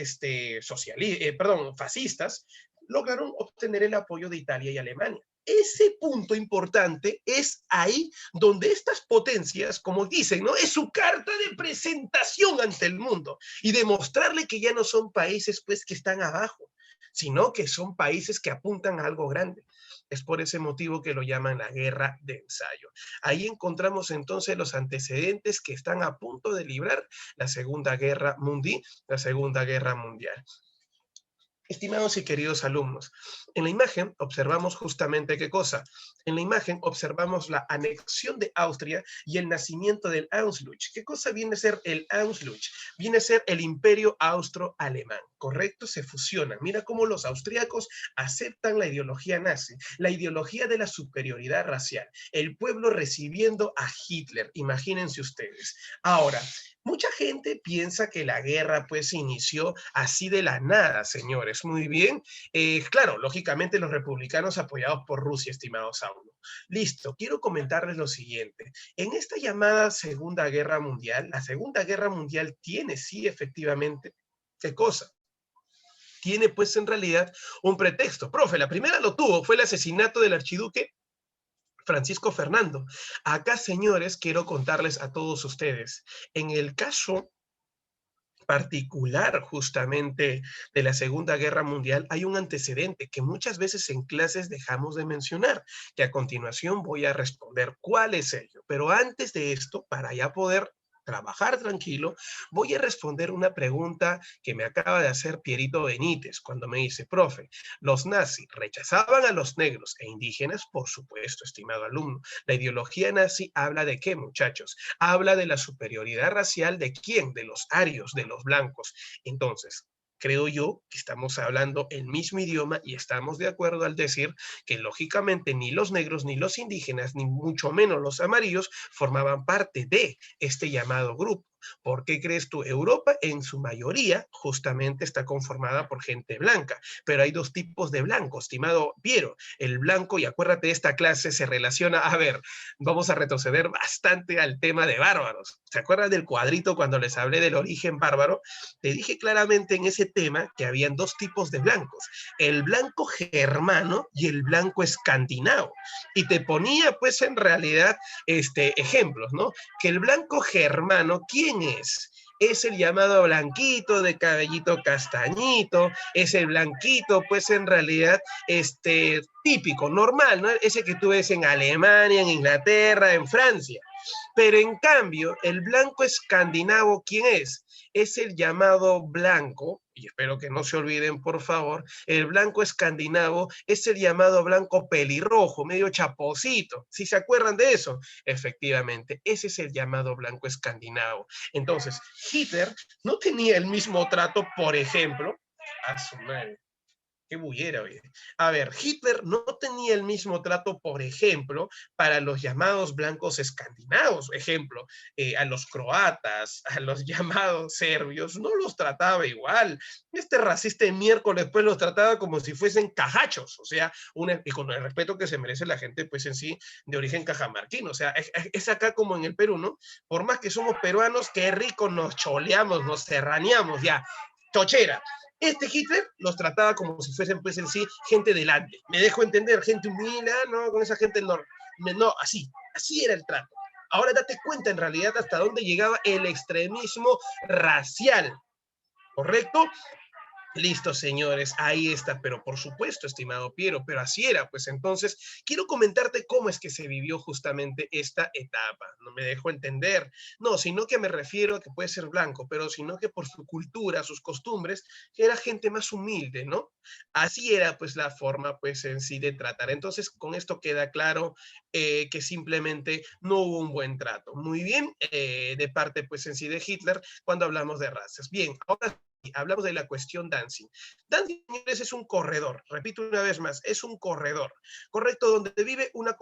fascistas, lograron obtener el apoyo de Italia y Alemania. Ese punto importante es ahí donde estas potencias, como dicen, ¿no? Es su carta de presentación ante el mundo y demostrarle que ya no son países pues que están abajo, sino que son países que apuntan a algo grande. Es por ese motivo que lo llaman la guerra de ensayo. Ahí encontramos entonces los antecedentes que están a punto de librar la Segunda Guerra Mundial, Estimados y queridos alumnos, en la imagen observamos justamente qué cosa. En la imagen observamos la anexión de Austria y el nacimiento del Anschluss. ¿Qué cosa viene a ser el Anschluss? Viene a ser el imperio austro-alemán, ¿correcto? Se fusionan. Mira cómo los austríacos aceptan la ideología nazi, la ideología de la superioridad racial, el pueblo recibiendo a Hitler, imagínense ustedes. Ahora, mucha gente piensa que la guerra pues inició así de la nada, señores. Muy bien. Claro, lógicamente los republicanos apoyados por Rusia, estimados Saulo. Listo, quiero comentarles lo siguiente. En esta llamada Segunda Guerra Mundial, la Segunda Guerra Mundial tiene sí efectivamente, ¿qué cosa? Tiene pues en realidad un pretexto. Profe, la primera lo tuvo, fue el asesinato del archiduque Francisco Fernando. Acá, señores, quiero contarles a todos ustedes, en el caso particular justamente de la Segunda Guerra Mundial, hay un antecedente que muchas veces en clases dejamos de mencionar, que a continuación voy a responder cuál es ello. Pero antes de esto, para ya poder trabajar tranquilo, voy a responder una pregunta que me acaba de hacer Pierito Benítez cuando me dice, profe, ¿los nazis rechazaban a los negros e indígenas? Por supuesto, estimado alumno. La ideología nazi habla de qué, muchachos? Habla de la superioridad racial de quién, de los arios, de los blancos. Entonces, creo yo que estamos hablando el mismo idioma y estamos de acuerdo al decir que lógicamente ni los negros, ni los indígenas, ni mucho menos los amarillos formaban parte de este llamado grupo. ¿Por qué crees tú? Europa en su mayoría justamente está conformada por gente blanca, pero hay dos tipos de blanco, estimado Piero. El blanco, y acuérdate, esta clase se relaciona, a ver, vamos a retroceder bastante al tema de bárbaros. ¿Se acuerdan del cuadrito cuando les hablé del origen bárbaro? Te dije claramente en ese tema que habían dos tipos de blancos, el blanco germano y el blanco escandinavo. Y te ponía pues en realidad ejemplos, ¿no? Que el blanco germano, ¿quién es? Es el llamado blanquito de cabellito castañito, es el blanquito, pues en realidad, típico, normal, ¿no? Ese que tú ves en Alemania, en Inglaterra, en Francia. Pero en cambio, el blanco escandinavo, ¿quién es? Es el llamado blanco, y espero que no se olviden, por favor, el blanco escandinavo es el llamado blanco pelirrojo, medio chaposito. ¿Sí se acuerdan de eso? Efectivamente, ese es el llamado blanco escandinavo. Entonces, Hitler no tenía el mismo trato, por ejemplo, a su madre. Qué bullera, oye. A ver, Hitler no tenía el mismo trato, por ejemplo, para los llamados blancos escandinavos. Ejemplo, a los croatas, a los llamados serbios, no los trataba igual. Este racista de miércoles, pues los trataba como si fuesen cajachos, o sea, y con el respeto que se merece la gente, pues en sí, de origen cajamarquino. O sea, es acá como en el Perú, ¿no? Por más que somos peruanos, qué rico nos choleamos, nos serraneamos, ya, chochera. Este Hitler los trataba como si fuesen, pues en sí, gente delante. Me dejo entender, gente humilde, no, con esa gente no, así era el trato. Ahora date cuenta en realidad hasta dónde llegaba el extremismo racial, ¿correcto? Listo, señores, ahí está, pero por supuesto, estimado Piero, pero así era, pues entonces quiero comentarte cómo es que se vivió justamente esta etapa. No me dejo entender, no, sino que me refiero a que puede ser blanco, pero sino que por su cultura, sus costumbres, era gente más humilde, ¿no? Así era pues la forma pues en sí de tratar. Entonces con esto queda claro que simplemente no hubo un buen trato. Muy bien, de parte pues en sí de Hitler cuando hablamos de razas. Bien, ahora hablamos de la cuestión Danzig. Danzig, señores, es un corredor, repito una vez más, es un corredor, correcto, donde vive una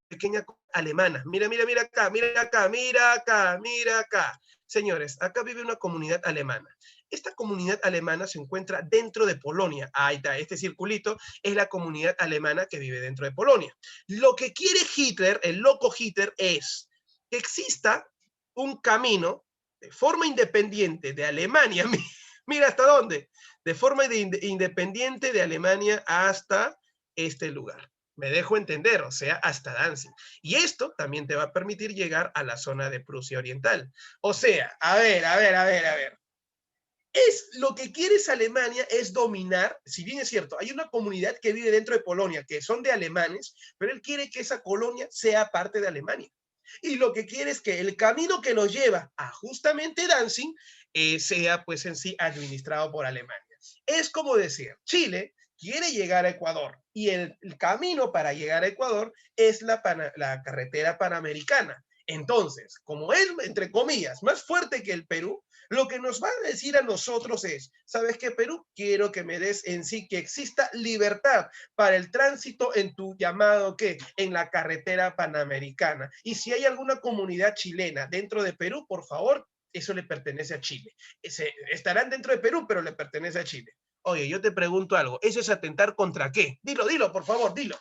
pequeña alemana. Mira, mira, mira acá, mira acá, mira acá, mira acá. Señores, acá vive una comunidad alemana. Esta comunidad alemana se encuentra dentro de Polonia. Ahí está, este circulito es la comunidad alemana que vive dentro de Polonia. Lo que quiere Hitler, el loco Hitler, es que exista un camino de forma independiente de Alemania. Mira hasta dónde. De forma independiente de Alemania hasta este lugar. Me dejo entender, o sea, hasta Danzig. Y esto también te va a permitir llegar a la zona de Prusia Oriental. O sea, a ver, a ver, a ver, a ver. Es lo que quiere Alemania es dominar, si bien es cierto, hay una comunidad que vive dentro de Polonia, que son de alemanes, pero él quiere que esa colonia sea parte de Alemania. Y lo que quiere es que el camino que los lleva a justamente Danzig sea pues en sí administrado por Alemania. Es como decir, Chile quiere llegar a Ecuador y el camino para llegar a Ecuador es la carretera panamericana. Entonces, como es, entre comillas, más fuerte que el Perú, lo que nos va a decir a nosotros es, ¿sabes qué, Perú? Quiero que me des en sí que exista libertad para el tránsito en tu llamado, ¿qué? En la carretera panamericana. Y si hay alguna comunidad chilena dentro de Perú, por favor, eso le pertenece a Chile. Estarán dentro de Perú, pero le pertenece a Chile. Oye, yo te pregunto algo, ¿eso es atentar contra qué? Dilo, dilo, por favor, dilo.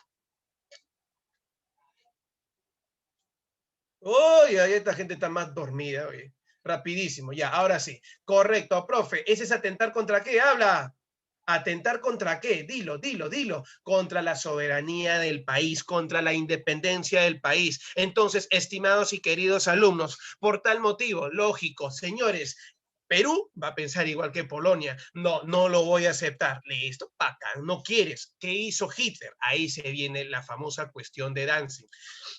Oye, esta gente está más dormida, oye. Rapidísimo, ya, ahora sí. Correcto, profe. ¿Ese es atentar contra qué? Habla. ¿Atentar contra qué? Dilo, dilo, dilo. Contra la soberanía del país, contra la independencia del país. Entonces, estimados y queridos alumnos, por tal motivo, lógico, señores, Perú va a pensar igual que Polonia. No, no lo voy a aceptar. Listo, paca, no quieres. ¿Qué hizo Hitler? Ahí se viene la famosa cuestión de Danzig.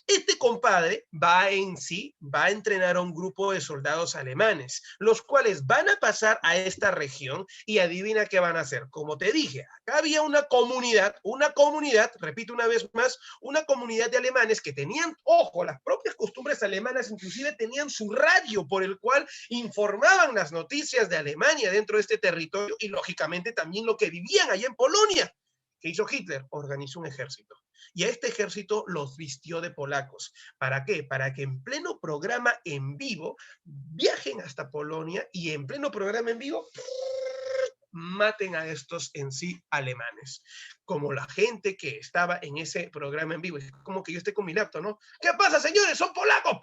Este compadre va en sí, va a entrenar a un grupo de soldados alemanes, los cuales van a pasar a esta región y adivina qué van a hacer. Como te dije, acá había una comunidad, repito una vez más, una comunidad de alemanes que tenían, ojo, las propias costumbres alemanas, inclusive tenían su radio por el cual informaban las noticias de Alemania dentro de este territorio y lógicamente también lo que vivían allá en Polonia. ¿Qué hizo Hitler? Organizó un ejército. Y a este ejército los vistió de polacos. ¿Para qué? Para que en pleno programa en vivo viajen hasta Polonia y en pleno programa en vivo maten a estos en sí alemanes. Como la gente que estaba en ese programa en vivo. Es como que yo esté con mi laptop, ¿no? ¿Qué pasa, señores? ¡Son polacos!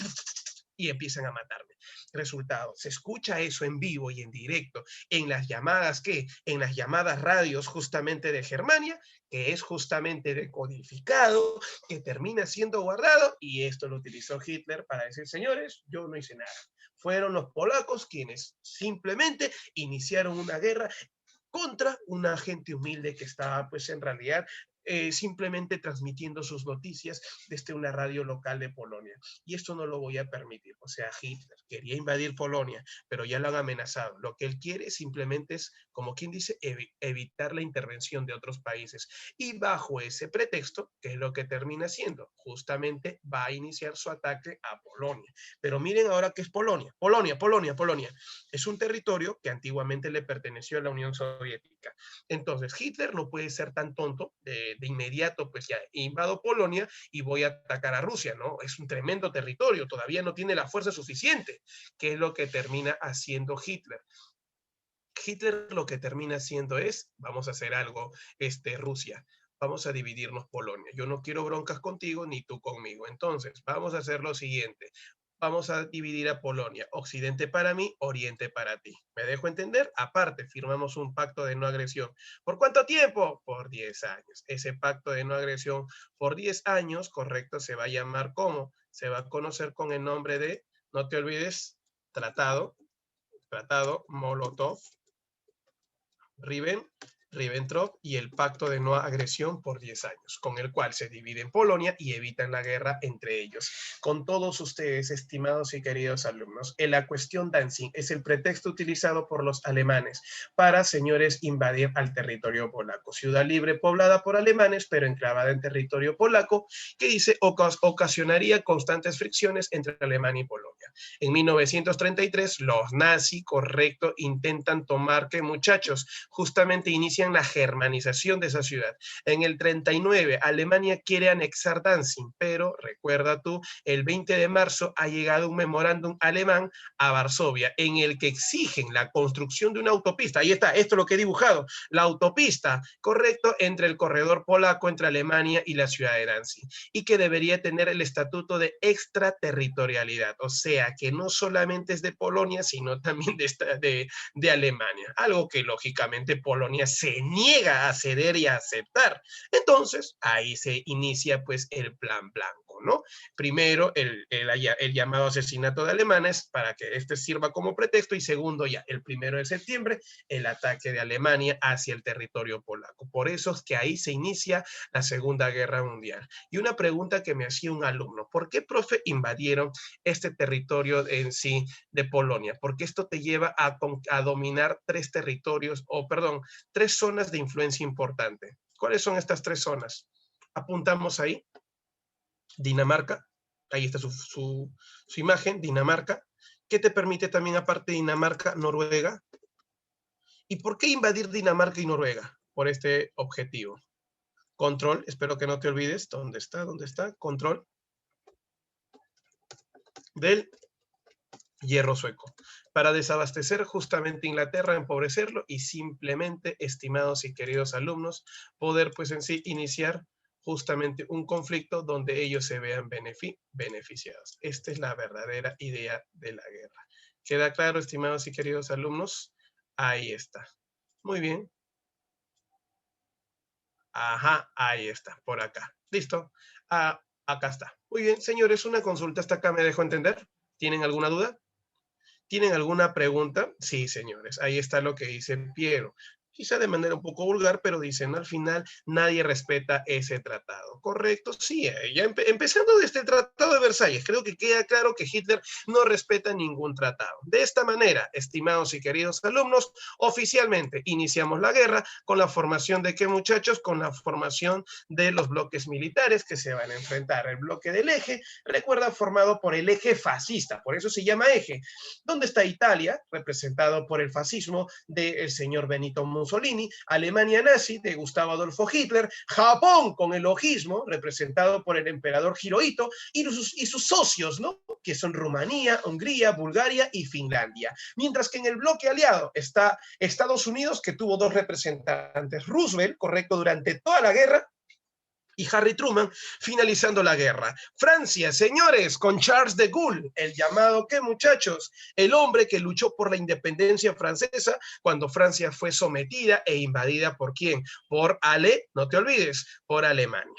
Y empiezan a matarme. Resultado, se escucha eso en vivo y en directo en las llamadas, ¿qué? En las llamadas radios justamente de Germania, que es justamente decodificado, que termina siendo guardado, y esto lo utilizó Hitler para decir, señores, yo no hice nada. Fueron los polacos quienes simplemente iniciaron una guerra contra una gente humilde que estaba pues en realidad simplemente transmitiendo sus noticias desde una radio local de Polonia. Y esto no lo voy a permitir. O sea, Hitler quería invadir Polonia, pero ya lo han amenazado. Lo que él quiere simplemente es, como quien dice, evitar la intervención de otros países. Y bajo ese pretexto, ¿qué es lo que termina haciendo? Justamente va a iniciar su ataque a Polonia. Pero miren ahora qué es Polonia. Polonia. Es un territorio que antiguamente le perteneció a la Unión Soviética. Entonces, Hitler no puede ser tan tonto de inmediato, pues ya invado Polonia y voy a atacar a Rusia, ¿no? Es un tremendo territorio, todavía no tiene la fuerza suficiente, que es lo que termina haciendo Hitler. Hitler lo que termina haciendo es, vamos a hacer algo, Rusia, vamos a dividirnos Polonia. Yo no quiero broncas contigo ni tú conmigo. Entonces, vamos a hacer lo siguiente. Vamos a dividir a Polonia. Occidente para mí, Oriente para ti. ¿Me dejo entender? Aparte, firmamos un pacto de no agresión. ¿Por cuánto tiempo? Por 10 años. Ese pacto de no agresión por 10 años, correcto, se va a llamar ¿cómo? Se va a conocer con el nombre de, no te olvides, Tratado Molotov Ribbentrop y el Pacto de No Agresión por 10 años, con el cual se dividen Polonia y evitan la guerra entre ellos. Con todos ustedes, estimados y queridos alumnos, la cuestión Danzig es el pretexto utilizado por los alemanes para, señores, invadir al territorio polaco. Ciudad libre poblada por alemanes, pero enclavada en territorio polaco, que dice ocasionaría constantes fricciones entre Alemania y Polonia. En 1933, los nazis, correcto, intentan tomar, ¿qué muchachos? Justamente inician la germanización de esa ciudad. En el 39, Alemania quiere anexar Danzig, pero recuerda tú, el 20 de marzo ha llegado un memorándum alemán a Varsovia en el que exigen la construcción de una autopista. Ahí está, esto es lo que he dibujado, la autopista, correcto, entre el corredor polaco entre Alemania y la ciudad de Danzig, y que debería tener el estatuto de extraterritorialidad, o sea, que no solamente es de Polonia, sino también de Alemania, algo que llamamente Polonia se niega a ceder y a aceptar. Entonces, ahí se inicia pues el plan blanco, ¿no? Primero, el llamado asesinato de alemanes para que este sirva como pretexto, y segundo, ya el 1 de septiembre, el ataque de Alemania hacia el territorio polaco. Por eso es que ahí se inicia la Segunda Guerra Mundial. Y una pregunta que me hacía un alumno: ¿por qué, profe, invadieron este territorio en sí de Polonia? Porque esto te lleva a dominar tres territorios, tres zonas de influencia importante. ¿Cuáles son estas tres zonas? Apuntamos ahí. Dinamarca, ahí está su imagen, Dinamarca. ¿Qué te permite también, aparte de Dinamarca, Noruega? ¿Y por qué invadir Dinamarca y Noruega? Por este objetivo. Control, espero que no te olvides. ¿Dónde está? ¿Dónde está? Control del hierro sueco, para desabastecer justamente Inglaterra, empobrecerlo y simplemente, estimados y queridos alumnos, poder pues en sí iniciar justamente un conflicto donde ellos se vean beneficiados. Esta es la verdadera idea de la guerra. ¿Queda claro, estimados y queridos alumnos? Ahí está. Muy bien. Ajá, ahí está, por acá. ¿Listo? Acá está. Muy bien, señores, una consulta hasta acá, ¿me dejo entender? ¿Tienen alguna duda? ¿Tienen alguna pregunta? Sí, señores, ahí está lo que dice Piero. Quizá de manera un poco vulgar, pero dicen, al final nadie respeta ese tratado. ¿Correcto? Sí, ya empezando desde el Tratado de Versalles, creo que queda claro que Hitler no respeta ningún tratado. De esta manera, estimados y queridos alumnos, oficialmente iniciamos la guerra con la formación de ¿qué, muchachos? Con la formación de los bloques militares que se van a enfrentar. El bloque del eje, recuerda, formado por el eje fascista, por eso se llama eje. ¿Dónde está Italia? Representado por el fascismo del señor Benito Mussolini, Alemania nazi de Gustavo Adolfo Hitler, Japón con el ojismo, representado por el emperador Hirohito, y sus socios, ¿no? Que son Rumanía, Hungría, Bulgaria y Finlandia. Mientras que en el bloque aliado está Estados Unidos, que tuvo dos representantes, Roosevelt, correcto, durante toda la guerra, y Harry Truman, finalizando la guerra. Francia, señores, con Charles de Gaulle, el llamado, ¿qué, muchachos? El hombre que luchó por la independencia francesa cuando Francia fue sometida e invadida ¿por quién? No te olvides, por Alemania.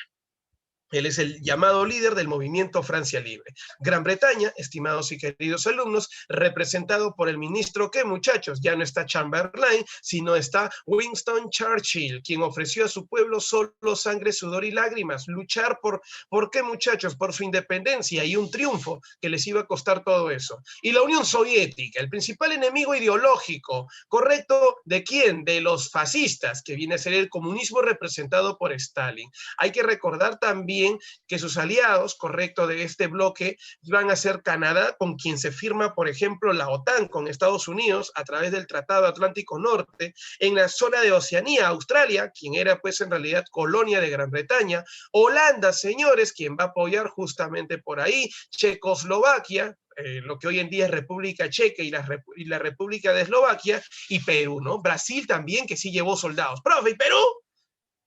Él es el llamado líder del movimiento Francia Libre. Gran Bretaña, estimados y queridos alumnos, representado por el ministro, ¿qué, muchachos? Ya no está Chamberlain, sino está Winston Churchill, quien ofreció a su pueblo solo sangre, sudor y lágrimas, luchar ¿por qué, muchachos? Por su independencia y un triunfo que les iba a costar todo eso. Y la Unión Soviética, el principal enemigo ideológico, ¿correcto? ¿De quién? De los fascistas, que viene a ser el comunismo representado por Stalin. Hay que recordar también que sus aliados, correcto, de este bloque van a ser Canadá, con quien se firma, por ejemplo, la OTAN con Estados Unidos a través del Tratado Atlántico Norte. En la zona de Oceanía, Australia, quien era pues en realidad colonia de Gran Bretaña. Holanda, señores, quien va a apoyar justamente por ahí. Checoslovaquia, lo que hoy en día es República Checa y la República de Eslovaquia, y Perú, ¿no? Brasil también, que sí llevó soldados. Profe, ¿y Perú?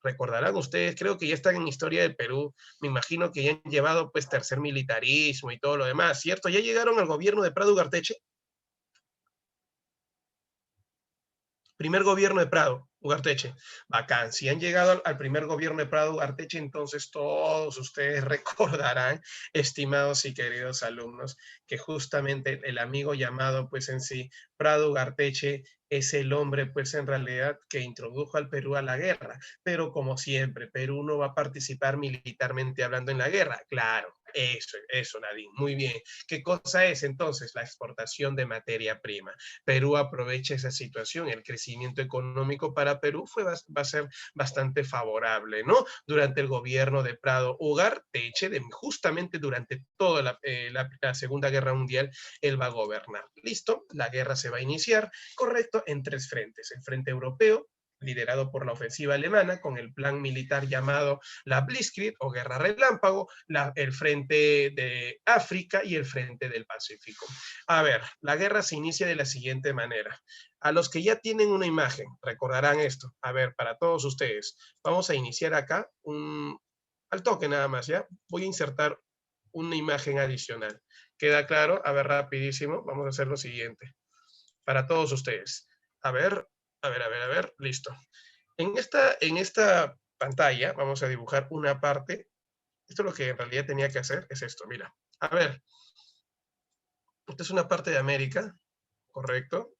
Recordarán ustedes, creo que ya están en historia del Perú, me imagino que ya han llevado pues tercer militarismo y todo lo demás, ¿cierto? ¿Ya llegaron al gobierno de Prado Ugarteche? Primer gobierno de Prado, Ugarteche, bacán. Si han llegado al primer gobierno de Prado Ugarteche, entonces todos ustedes recordarán, estimados y queridos alumnos, que justamente el amigo llamado, pues en sí, Prado Ugarteche, es el hombre, pues en realidad, que introdujo al Perú a la guerra. Pero como siempre, Perú no va a participar militarmente hablando en la guerra. Claro, eso, Nadine. Muy bien. ¿Qué cosa es entonces? La exportación de materia prima. Perú aprovecha esa situación. El crecimiento económico para Perú va a ser bastante favorable, ¿no? Durante el gobierno de Prado Ugarteche, justamente durante toda la Segunda Guerra Mundial, él va a gobernar. ¿Listo? La guerra se va a iniciar, correcto, en tres frentes. El frente europeo, liderado por la ofensiva alemana, con el plan militar llamado la Blitzkrieg o Guerra Relámpago, el frente de África y el frente del Pacífico. A ver, la guerra se inicia de la siguiente manera. A los que ya tienen una imagen, recordarán esto. A ver, para todos ustedes, vamos a iniciar acá al toque nada más, ¿ya? Voy a insertar una imagen adicional. ¿Queda claro? A ver, rapidísimo, vamos a hacer lo siguiente. Para todos ustedes. A ver, listo. En esta pantalla vamos a dibujar una parte. Esto es lo que en realidad tenía que hacer, es esto, mira. A ver, esta es una parte de América, ¿correcto?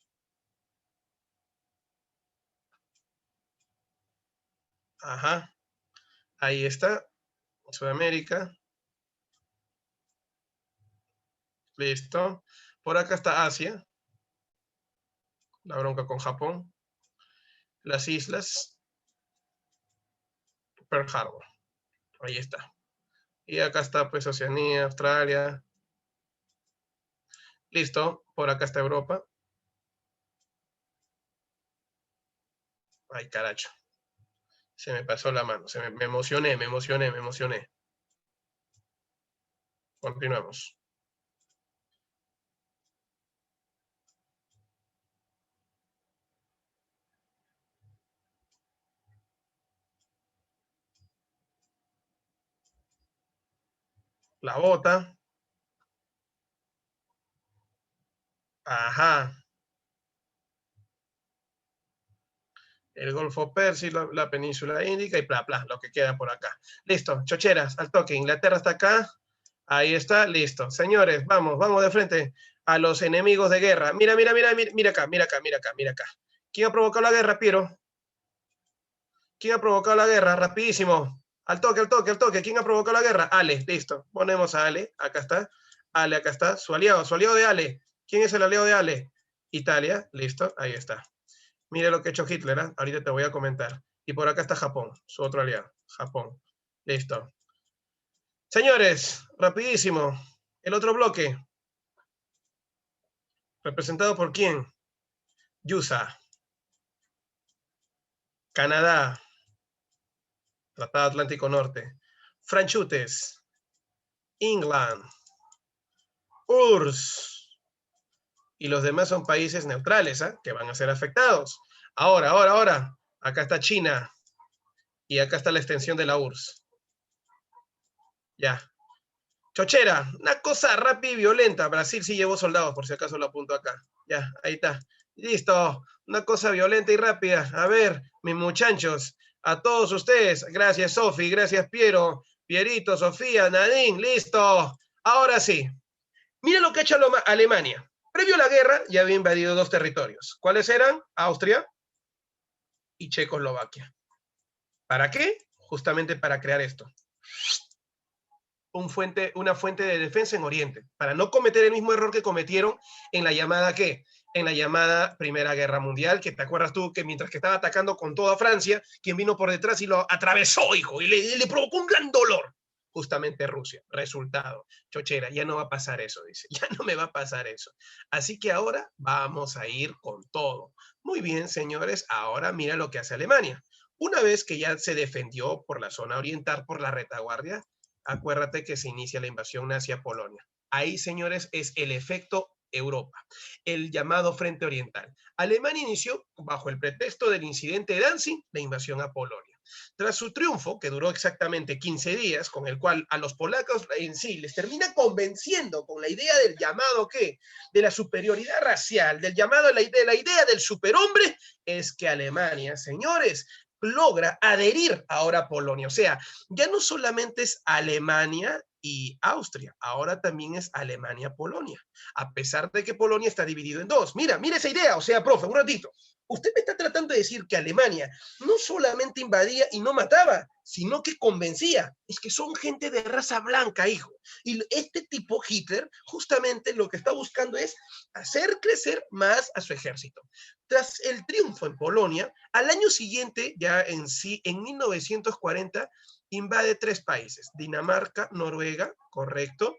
Ajá, ahí está, Sudamérica. Listo. Por acá está Asia, la bronca con Japón. Las islas, Pearl Harbor, ahí está. Y acá está pues Oceanía, Australia. Listo, por acá está Europa. Ay, caracho. Se me pasó la mano, me emocioné. Continuamos. La bota. Ajá. El Golfo Pérsico, la península índica y bla, bla, lo que queda por acá. Listo, chocheras, al toque. Inglaterra está acá. Ahí está, listo. Señores, vamos de frente a los enemigos de guerra. Mira acá. ¿Quién ha provocado la guerra, Piero? ¿Quién ha provocado la guerra? Rapidísimo. Al toque. ¿Quién ha provocado la guerra? Ale, listo. Ponemos a Ale, acá está. Ale, acá está. Su aliado de Ale. ¿Quién es el aliado de Ale? Italia, listo, ahí está. Mire lo que ha hecho Hitler, ¿eh? Ahorita te voy a comentar. Y por acá está Japón, su otro aliado. Japón. Listo. Señores, rapidísimo. El otro bloque. ¿Representado por quién? USA. Canadá. Tratado Atlántico Norte. Franchutes. England. URSS. Y los demás son países neutrales, ¿eh? Que van a ser afectados. Ahora. Acá está China. Y acá está la extensión de la URSS. Ya. Chochera, una cosa rápida y violenta. Brasil sí llevó soldados, por si acaso lo apunto acá. Ya, ahí está. Listo. Una cosa violenta y rápida. A ver, mis muchachos, a todos ustedes. Gracias, Sofi. Gracias, Piero. Pierito, Sofía, Nadine. Listo. Ahora sí. Mira lo que ha hecho Alemania. Previo a la guerra ya había invadido dos territorios. ¿Cuáles eran? Austria y Checoslovaquia. ¿Para qué? Justamente para crear esto. Una fuente de defensa en Oriente, para no cometer el mismo error que cometieron en la llamada, ¿qué? En la llamada Primera Guerra Mundial, que te acuerdas tú que mientras que estaba atacando con toda Francia, quien vino por detrás y lo atravesó, hijo, y le provocó un gran dolor. Justamente Rusia. Resultado, chochera, ya no va a pasar eso, dice, ya no me va a pasar eso. Así que ahora vamos a ir con todo. Muy bien, señores, ahora mira lo que hace Alemania. Una vez que ya se defendió por la zona oriental, por la retaguardia, acuérdate que se inicia la invasión nazi a Polonia. Ahí, señores, es el efecto Europa, el llamado Frente Oriental. Alemania inició, bajo el pretexto del incidente de Danzig, la invasión a Polonia. Tras su triunfo, que duró exactamente 15 días, con el cual a los polacos en sí les termina convenciendo con la idea del llamado, ¿qué? De la superioridad racial, del llamado de la idea del superhombre, es que Alemania, señores, logra adherir ahora a Polonia. O sea, ya no solamente es Alemania y Austria, ahora también es Alemania-Polonia, a pesar de que Polonia está dividido en dos. Mira esa idea, o sea, profe, un ratito. Usted me está tratando de decir que Alemania no solamente invadía y no mataba, sino que convencía. Es que son gente de raza blanca, hijo. Y este tipo, Hitler, justamente lo que está buscando es hacer crecer más a su ejército. Tras el triunfo en Polonia, al año siguiente, ya en sí, en 1940, invade 3 países, Dinamarca, Noruega, correcto,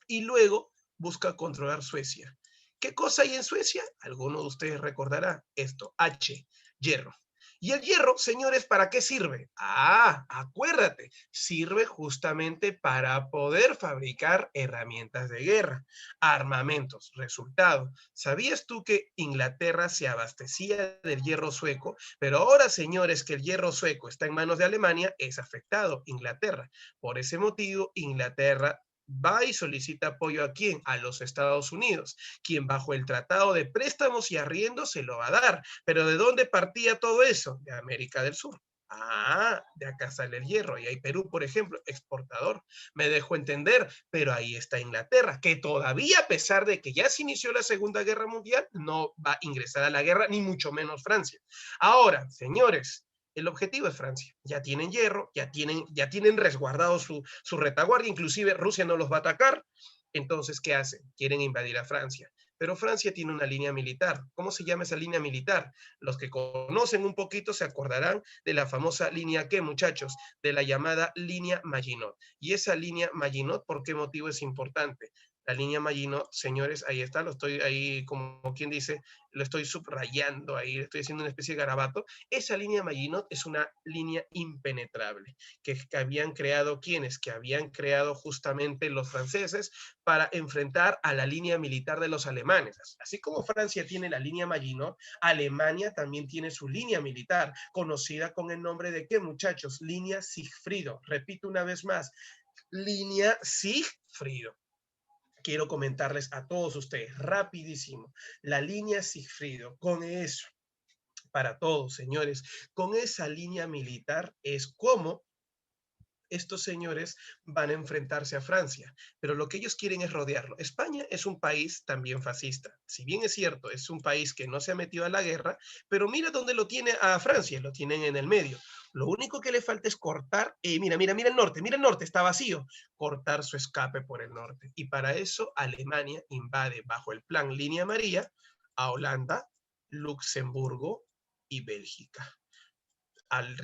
y luego busca controlar Suecia. ¿Qué cosa hay en Suecia? Alguno de ustedes recordará esto, H, hierro. ¿Y el hierro, señores, para qué sirve? Ah, acuérdate, sirve justamente para poder fabricar herramientas de guerra, armamentos. Resultado, ¿sabías tú que Inglaterra se abastecía del hierro sueco? Pero ahora, señores, que el hierro sueco está en manos de Alemania, es afectado Inglaterra. Por ese motivo, Inglaterra va y solicita apoyo a quién, a los Estados Unidos, quien bajo el tratado de préstamos y arriendos se lo va a dar. Pero ¿de dónde partía todo eso? De América del Sur. Ah, de acá sale el hierro. Y hay Perú, por ejemplo, exportador. Me dejo entender, pero ahí está Inglaterra, que todavía, a pesar de que ya se inició la Segunda Guerra Mundial, no va a ingresar a la guerra, ni mucho menos Francia. Ahora, señores, el objetivo es Francia. Ya tienen hierro, ya tienen resguardado su retaguardia, inclusive Rusia no los va a atacar. Entonces, ¿qué hacen? Quieren invadir a Francia. Pero Francia tiene una línea militar. ¿Cómo se llama esa línea militar? Los que conocen un poquito se acordarán de la famosa línea ¿qué, muchachos? De la llamada línea Maginot. Y esa línea Maginot, ¿por qué motivo es importante? La línea Maginot, señores, ahí está, lo estoy ahí, como quien dice, lo estoy subrayando ahí, estoy haciendo una especie de garabato. Esa línea Maginot es una línea impenetrable que habían creado quienes, que habían creado justamente los franceses para enfrentar a la línea militar de los alemanes. Así como Francia tiene la línea Maginot, Alemania también tiene su línea militar, conocida con el nombre de ¿qué, muchachos? Línea Sigfrido. Repito una vez más, línea Sigfrido. Quiero comentarles a todos ustedes, rapidísimo, la línea Sigfrido, con eso, para todos, señores, con esa línea militar es como estos señores van a enfrentarse a Francia, pero lo que ellos quieren es rodearlo. España es un país también fascista. Si bien es cierto, es un país que no se ha metido a la guerra, pero mira dónde lo tiene a Francia, lo tienen en el medio. Lo único que le falta es cortar, mira el norte, está vacío, cortar su escape por el norte. Y para eso Alemania invade bajo el plan Línea Amarilla a Holanda, Luxemburgo y Bélgica. Al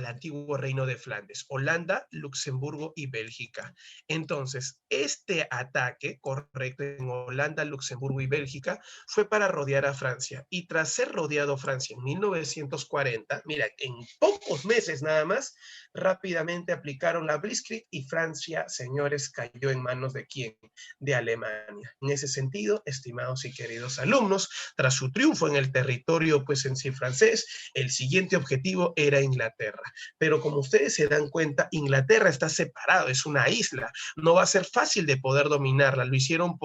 antiguo reino de Flandes, Holanda, Luxemburgo y Bélgica. Entonces, este ataque, correcto, en Holanda, Luxemburgo y Bélgica, fue para rodear a Francia. Y tras ser rodeado Francia en 1940, mira, en pocos meses nada más, rápidamente aplicaron la Blitzkrieg y Francia, señores, cayó en manos de ¿quién? De Alemania. En ese sentido, estimados y queridos alumnos, tras su triunfo en el territorio, pues en sí francés, el siguiente objetivo era Inglaterra. Pero como ustedes se dan cuenta, Inglaterra está separado, es una isla, no va a ser fácil de poder dominarla. Lo hicieron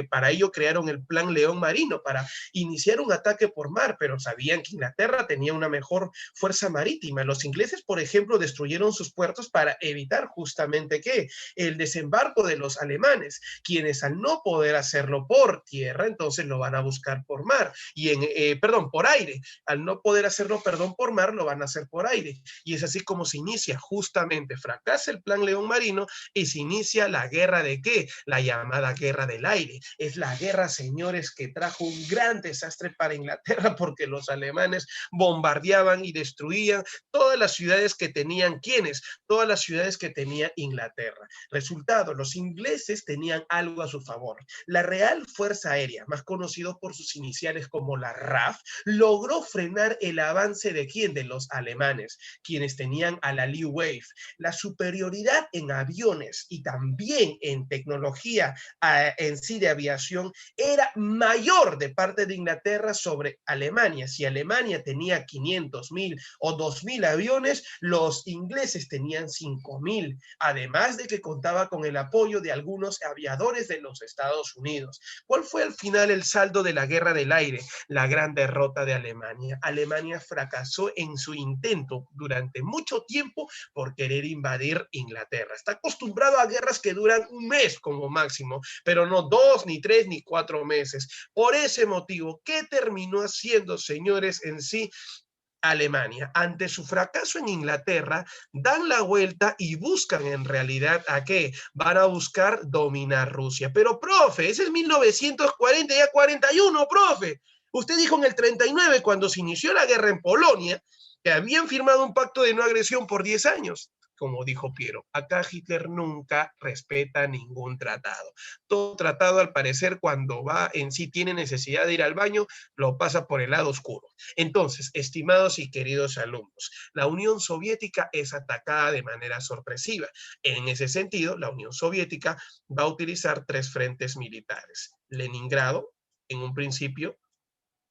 para ello crearon el Plan León Marino, para iniciar un ataque por mar, pero sabían que Inglaterra tenía una mejor fuerza marítima. Los ingleses, por ejemplo, destruyeron sus puertos para evitar justamente que el desembarco de los alemanes, quienes al no poder hacerlo por tierra, entonces lo van a buscar por mar, por aire. Al no poder hacerlo, por mar, lo van a hacer por aire. Y es así como se inicia, justamente fracasa el Plan León Marino y se inicia la guerra de ¿qué? La llamada guerra del aire. Es la guerra, señores, que trajo un gran desastre para Inglaterra porque los alemanes bombardeaban y destruían todas las ciudades que tenían, ¿quiénes? Todas las ciudades que tenía Inglaterra. Resultado, los ingleses tenían algo a su favor. La Real Fuerza Aérea, más conocido por sus iniciales como la RAF, logró frenar el avance de ¿quién? De los alemanes alemanes, quienes tenían a la Luftwaffe. La superioridad en aviones y también en tecnología en sí de aviación era mayor de parte de Inglaterra sobre Alemania. Si Alemania tenía 500.000 o 2.000 aviones, los ingleses tenían 5.000, además de que contaba con el apoyo de algunos aviadores de los Estados Unidos. ¿Cuál fue al final el saldo de la guerra del aire? La gran derrota de Alemania. Alemania fracasó en su intento durante mucho tiempo por querer invadir Inglaterra. Está acostumbrado a guerras que duran un mes como máximo, pero no 2, ni 3, ni 4 meses. Por ese motivo, ¿qué terminó haciendo, señores, en sí Alemania? Ante su fracaso en Inglaterra, dan la vuelta y buscan en realidad ¿a qué? Van a buscar dominar Rusia. Pero, profe, ese es 1940, ya 41, profe. Usted dijo en el 39, cuando se inició la guerra en Polonia, que habían firmado un pacto de no agresión por 10 años. Como dijo Piero, acá Hitler nunca respeta ningún tratado. Todo tratado, al parecer, cuando va en sí, tiene necesidad de ir al baño, lo pasa por el lado oscuro. Entonces, estimados y queridos alumnos, la Unión Soviética es atacada de manera sorpresiva. En ese sentido, la Unión Soviética va a utilizar 3 frentes militares. Leningrado, en un principio,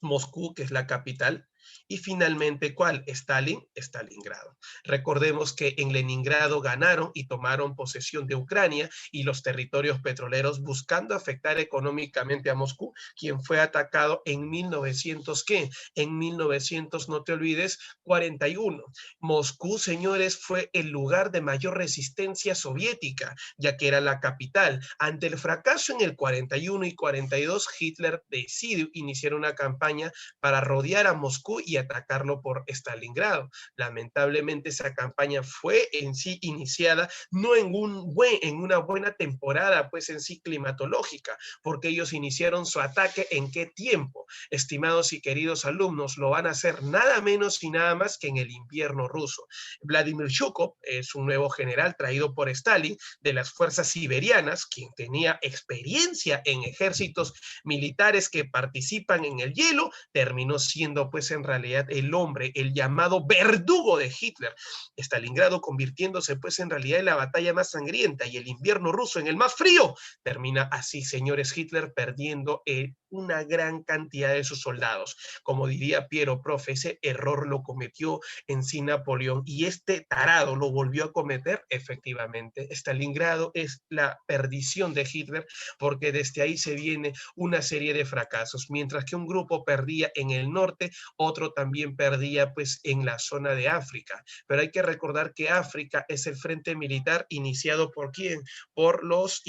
Moscú, que es la capital, y finalmente, ¿cuál? Stalingrado. Recordemos que en Leningrado ganaron y tomaron posesión de Ucrania y los territorios petroleros, buscando afectar económicamente a Moscú, quien fue atacado en 1900, ¿qué? En 1900, no te olvides, 41. Moscú, señores, fue el lugar de mayor resistencia soviética, ya que era la capital. Ante el fracaso en el 41 y 42, Hitler decide iniciar una campaña para rodear a Moscú y atacarlo por Stalingrado. Lamentablemente esa campaña fue en sí iniciada no en una buena temporada, pues en sí climatológica, porque ellos iniciaron su ataque ¿en qué tiempo? Estimados y queridos alumnos, lo van a hacer nada menos y nada más que en el invierno ruso. Vladimir Zhukov es un nuevo general traído por Stalin de las fuerzas siberianas, quien tenía experiencia en ejércitos militares que participan en el hielo, terminó siendo pues en realidad el hombre, el llamado verdugo de Hitler. Stalingrado convirtiéndose pues en realidad en la batalla más sangrienta y el invierno ruso en el más frío. Termina así, señores, Hitler perdiendo una gran cantidad de sus soldados. Como diría Piero, profe, ese error lo cometió en sí Napoleón y este tarado lo volvió a cometer efectivamente. Stalingrado es la perdición de Hitler porque desde ahí se viene una serie de fracasos. Mientras que un grupo perdía en el norte, otro también perdía pues en la zona de África. Pero hay que recordar que África es el frente militar iniciado ¿por quién? Por los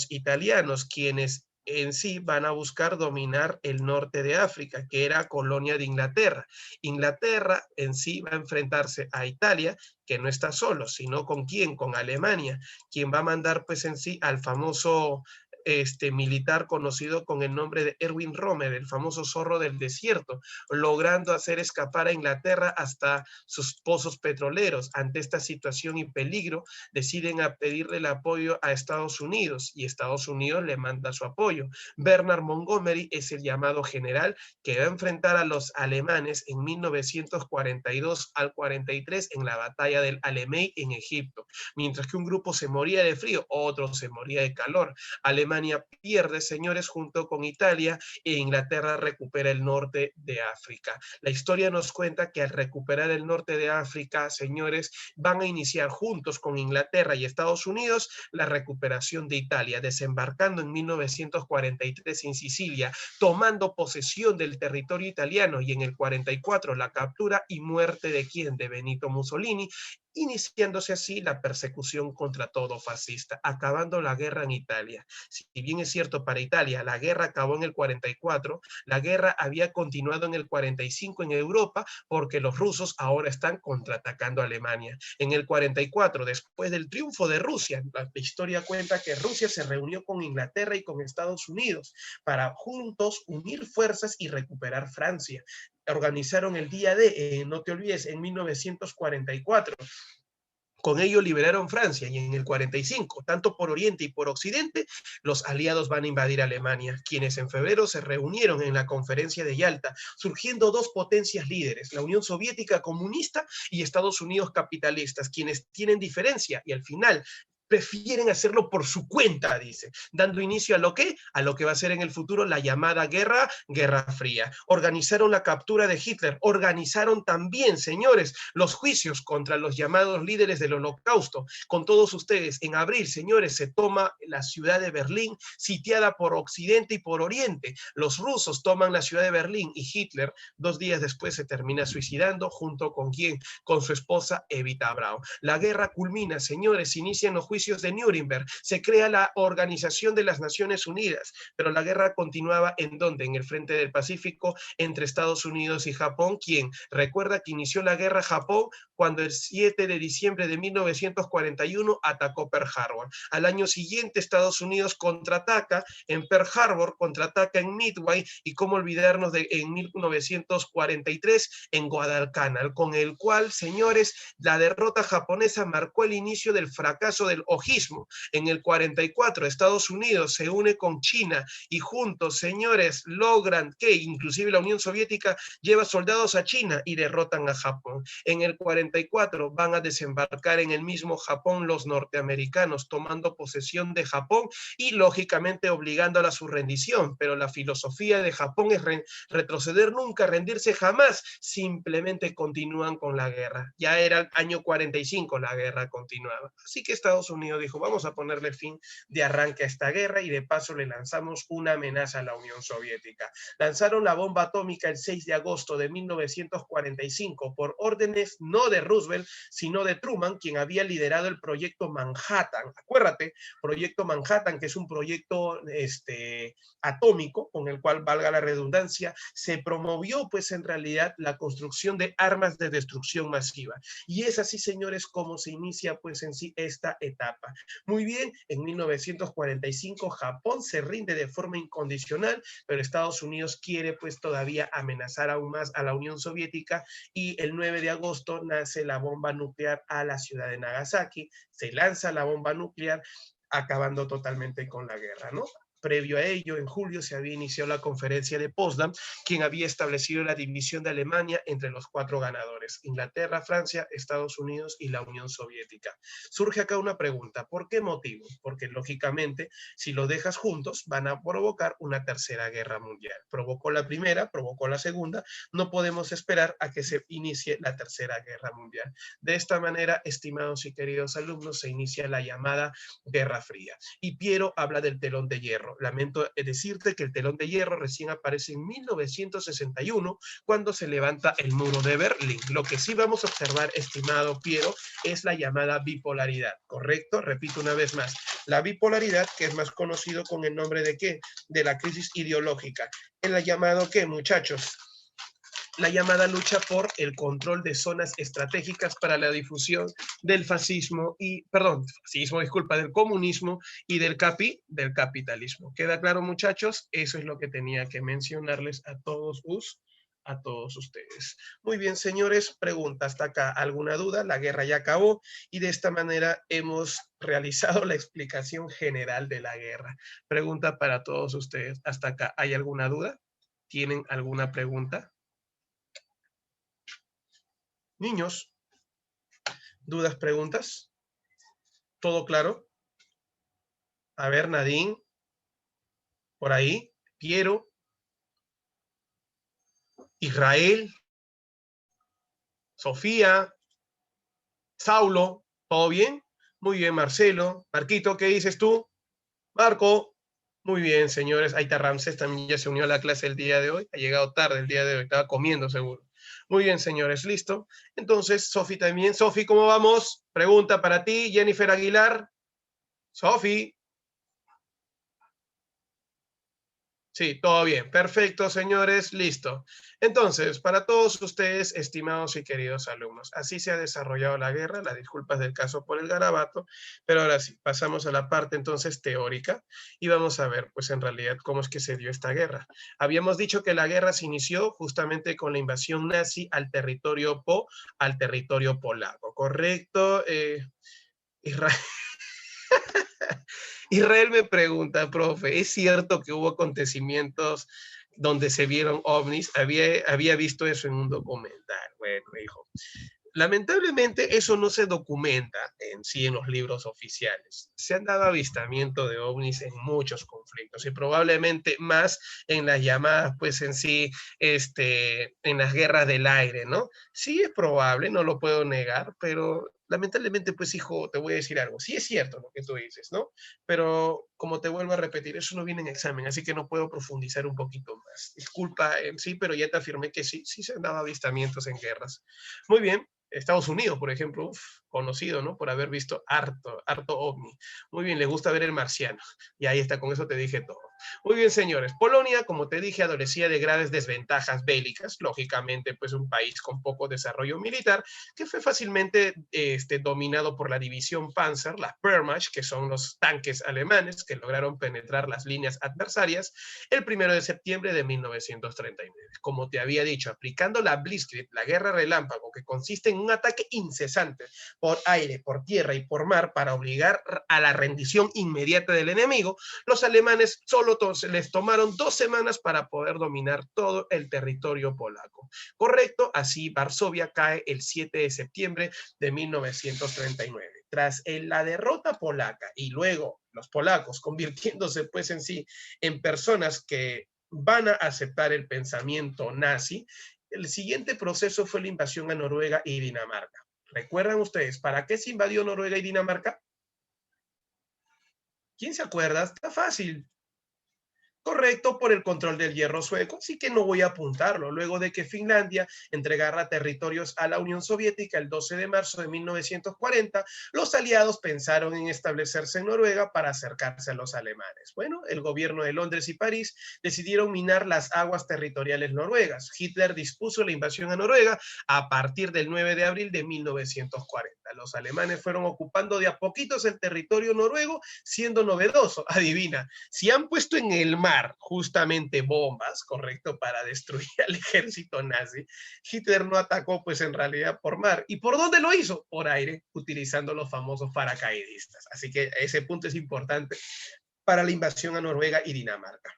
italianos, quienes en sí van a buscar dominar el norte de África, que era colonia de Inglaterra. Inglaterra en sí va a enfrentarse a Italia, que no está solo, sino con quién, con Alemania, quien va a mandar pues en sí al famoso militar conocido con el nombre de Erwin Rommel, el famoso zorro del desierto, logrando hacer escapar a Inglaterra hasta sus pozos petroleros. Ante esta situación y peligro, deciden a pedirle el apoyo a Estados Unidos y Estados Unidos le manda su apoyo. Bernard Montgomery es el llamado general que va a enfrentar a los alemanes en 1942 al 43 en la batalla del Alamein en Egipto. Mientras que un grupo se moría de frío, otro se moría de calor. Alemania pierde, señores, junto con Italia, e Inglaterra recupera el norte de África. La historia nos cuenta que al recuperar el norte de África, señores, van a iniciar juntos con Inglaterra y Estados Unidos la recuperación de Italia, desembarcando en 1943 en Sicilia, tomando posesión del territorio italiano y en el 44 la captura y muerte de ¿quién? De Benito Mussolini, iniciándose así la persecución contra todo fascista, acabando la guerra en Italia. Si bien es cierto para Italia, la guerra acabó en el 44, la guerra había continuado en el 45 en Europa porque los rusos ahora están contraatacando a Alemania. En el 44, después del triunfo de Rusia, la historia cuenta que Rusia se reunió con Inglaterra y con Estados Unidos para juntos unir fuerzas y recuperar Francia. Organizaron el Día D, no te olvides, en 1944. Con ello liberaron Francia y en el 45, tanto por Oriente y por Occidente, los aliados van a invadir Alemania, quienes en febrero se reunieron en la conferencia de Yalta, surgiendo dos potencias líderes, la Unión Soviética comunista y Estados Unidos capitalistas, quienes tienen diferencia y al final prefieren hacerlo por su cuenta, dice, dando inicio a lo que va a ser en el futuro la llamada Guerra Fría. Organizaron la captura de Hitler, organizaron también, señores, los juicios contra los llamados líderes del Holocausto. Con todos ustedes, en abril, señores, se toma la ciudad de Berlín, sitiada por Occidente y por Oriente. Los rusos toman la ciudad de Berlín y Hitler, 2 días después, se termina suicidando, junto con ¿quién? Con su esposa Evita Braun. La guerra culmina, señores, inician los juicios de Nuremberg, se crea la Organización de las Naciones Unidas, pero la guerra continuaba ¿en dónde? En el frente del Pacífico, entre Estados Unidos y Japón. ¿Quién? Recuerda que inició la guerra Japón cuando el 7 de diciembre de 1941 atacó Pearl Harbor. Al año siguiente, Estados Unidos contraataca en Pearl Harbor, contraataca en Midway, y cómo olvidarnos de en 1943 en Guadalcanal, con el cual, señores, la derrota japonesa marcó el inicio del fracaso del ojismo. En el 44, Estados Unidos se une con China y juntos, señores, logran que inclusive la Unión Soviética lleva soldados a China y derrotan a Japón. En el 44 van a desembarcar en el mismo Japón los norteamericanos, tomando posesión de Japón y lógicamente obligándola a su rendición, pero la filosofía de Japón es retroceder nunca, rendirse jamás, simplemente continúan con la guerra. Ya era el año 45, la guerra continuaba. Así que Estados Unidos dijo, vamos a ponerle fin de arranque a esta guerra y de paso le lanzamos una amenaza a la Unión Soviética. Lanzaron la bomba atómica el 6 de agosto de 1945 por órdenes no de Roosevelt, sino de Truman, quien había liderado el proyecto Manhattan. Acuérdate, proyecto Manhattan, que es un proyecto atómico, con el cual, valga la redundancia, se promovió pues en realidad la construcción de armas de destrucción masiva. Y es así, señores, como se inicia pues en sí esta etapa. Muy bien, en 1945 Japón se rinde de forma incondicional, pero Estados Unidos quiere pues todavía amenazar aún más a la Unión Soviética y el 9 de agosto nace la bomba nuclear a la ciudad de Nagasaki, se lanza la bomba nuclear acabando totalmente con la guerra, ¿no? Previo a ello, en julio se había iniciado la conferencia de Potsdam, quien había establecido la división de Alemania entre los 4 ganadores, Inglaterra, Francia, Estados Unidos y la Unión Soviética. Surge acá una pregunta, ¿por qué motivo? Porque lógicamente, si lo dejas juntos, van a provocar una tercera guerra mundial. Provocó la primera, provocó la segunda, no podemos esperar a que se inicie la tercera guerra mundial. De esta manera, estimados y queridos alumnos, se inicia la llamada Guerra Fría. Y Piero habla del telón de hierro. Lamento decirte que el telón de hierro recién aparece en 1961, cuando se levanta el muro de Berlín. Lo que sí vamos a observar, estimado Piero, es la llamada bipolaridad, ¿correcto? Repito una vez más, la bipolaridad, que es más conocido con el nombre de ¿qué? De la crisis ideológica. En la llamada ¿qué, muchachos? La llamada lucha por el control de zonas estratégicas para la difusión del fascismo del comunismo y del capitalismo. ¿Queda claro, muchachos? Eso es lo que tenía que mencionarles a todos ustedes. Muy bien, señores, pregunta hasta acá. ¿Alguna duda? La guerra ya acabó y de esta manera hemos realizado la explicación general de la guerra. Pregunta para todos ustedes. Hasta acá, ¿hay alguna duda? ¿Tienen alguna pregunta? Niños, ¿dudas, preguntas? ¿Todo claro? A ver, Nadine, por ahí, Piero, Israel, Sofía, Saulo, ¿todo bien? Muy bien, Marcelo. Marquito, ¿qué dices tú? Marco, muy bien, señores. Ahí está Ramsés, también ya se unió a la clase el día de hoy. Ha llegado tarde el día de hoy, estaba comiendo seguro. Muy bien, señores, listo. Entonces, Sofi también. Sofi, ¿cómo vamos? Pregunta para ti, Jennifer Aguilar. Sofi. Sí, todo bien. Perfecto, señores. Listo. Entonces, para todos ustedes, estimados y queridos alumnos, así se ha desarrollado la guerra. Las disculpas del caso por el garabato, pero ahora sí, pasamos a la parte entonces teórica y vamos a ver, pues en realidad, cómo es que se dio esta guerra. Habíamos dicho que la guerra se inició justamente con la invasión nazi al territorio polaco, ¿correcto? Israel. Israel me pregunta, profe, ¿es cierto que hubo acontecimientos donde se vieron ovnis? Había visto eso en un documental. Bueno, hijo, lamentablemente eso no se documenta en sí en los libros oficiales. Se han dado avistamiento de ovnis en muchos conflictos y probablemente más en las llamadas, pues en sí, en las guerras del aire, ¿no? Sí es probable, no lo puedo negar, pero lamentablemente, pues hijo, te voy a decir algo. Sí es cierto lo que tú dices, ¿no? Pero como te vuelvo a repetir, eso no viene en examen, así que no puedo profundizar un poquito más. Disculpa en sí, pero ya te afirmé que sí, sí se han dado avistamientos en guerras. Muy bien. Estados Unidos, por ejemplo, conocido, ¿no? Por haber visto harto ovni. Muy bien, le gusta ver el marciano. Y ahí está, con eso te dije todo. Muy bien, señores. Polonia, como te dije, adolecía de graves desventajas bélicas. Lógicamente, pues un país con poco desarrollo militar, que fue fácilmente dominado por la división Panzer, la Wehrmacht, que son los tanques alemanes que lograron penetrar las líneas adversarias el 1 de septiembre de 1939. Como te había dicho, aplicando la Blitzkrieg, la guerra relámpago, que consiste en un ataque incesante por aire, por tierra y por mar para obligar a la rendición inmediata del enemigo, los alemanes solo les tomaron 2 semanas para poder dominar todo el territorio polaco. Correcto, así Varsovia cae el 7 de septiembre de 1939. Tras la derrota polaca y luego los polacos convirtiéndose pues en sí en personas que van a aceptar el pensamiento nazi, el siguiente proceso fue la invasión a Noruega y Dinamarca. ¿Recuerdan ustedes para qué se invadió Noruega y Dinamarca? ¿Quién se acuerda? Está fácil. Correcto, por el control del hierro sueco, así que no voy a apuntarlo. Luego de que Finlandia entregara territorios a la Unión Soviética el 12 de marzo de 1940, los aliados pensaron en establecerse en Noruega para acercarse a los alemanes. Bueno, el gobierno de Londres y París decidieron minar las aguas territoriales noruegas. Hitler dispuso la invasión a Noruega a partir del 9 de abril de 1940. Los alemanes fueron ocupando de a poquitos el territorio noruego, siendo novedoso, adivina, si han puesto en el mar justamente bombas, correcto, para destruir al ejército nazi, Hitler no atacó pues en realidad por mar. ¿Y por dónde lo hizo? Por aire, utilizando los famosos paracaidistas. Así que ese punto es importante para la invasión a Noruega y Dinamarca.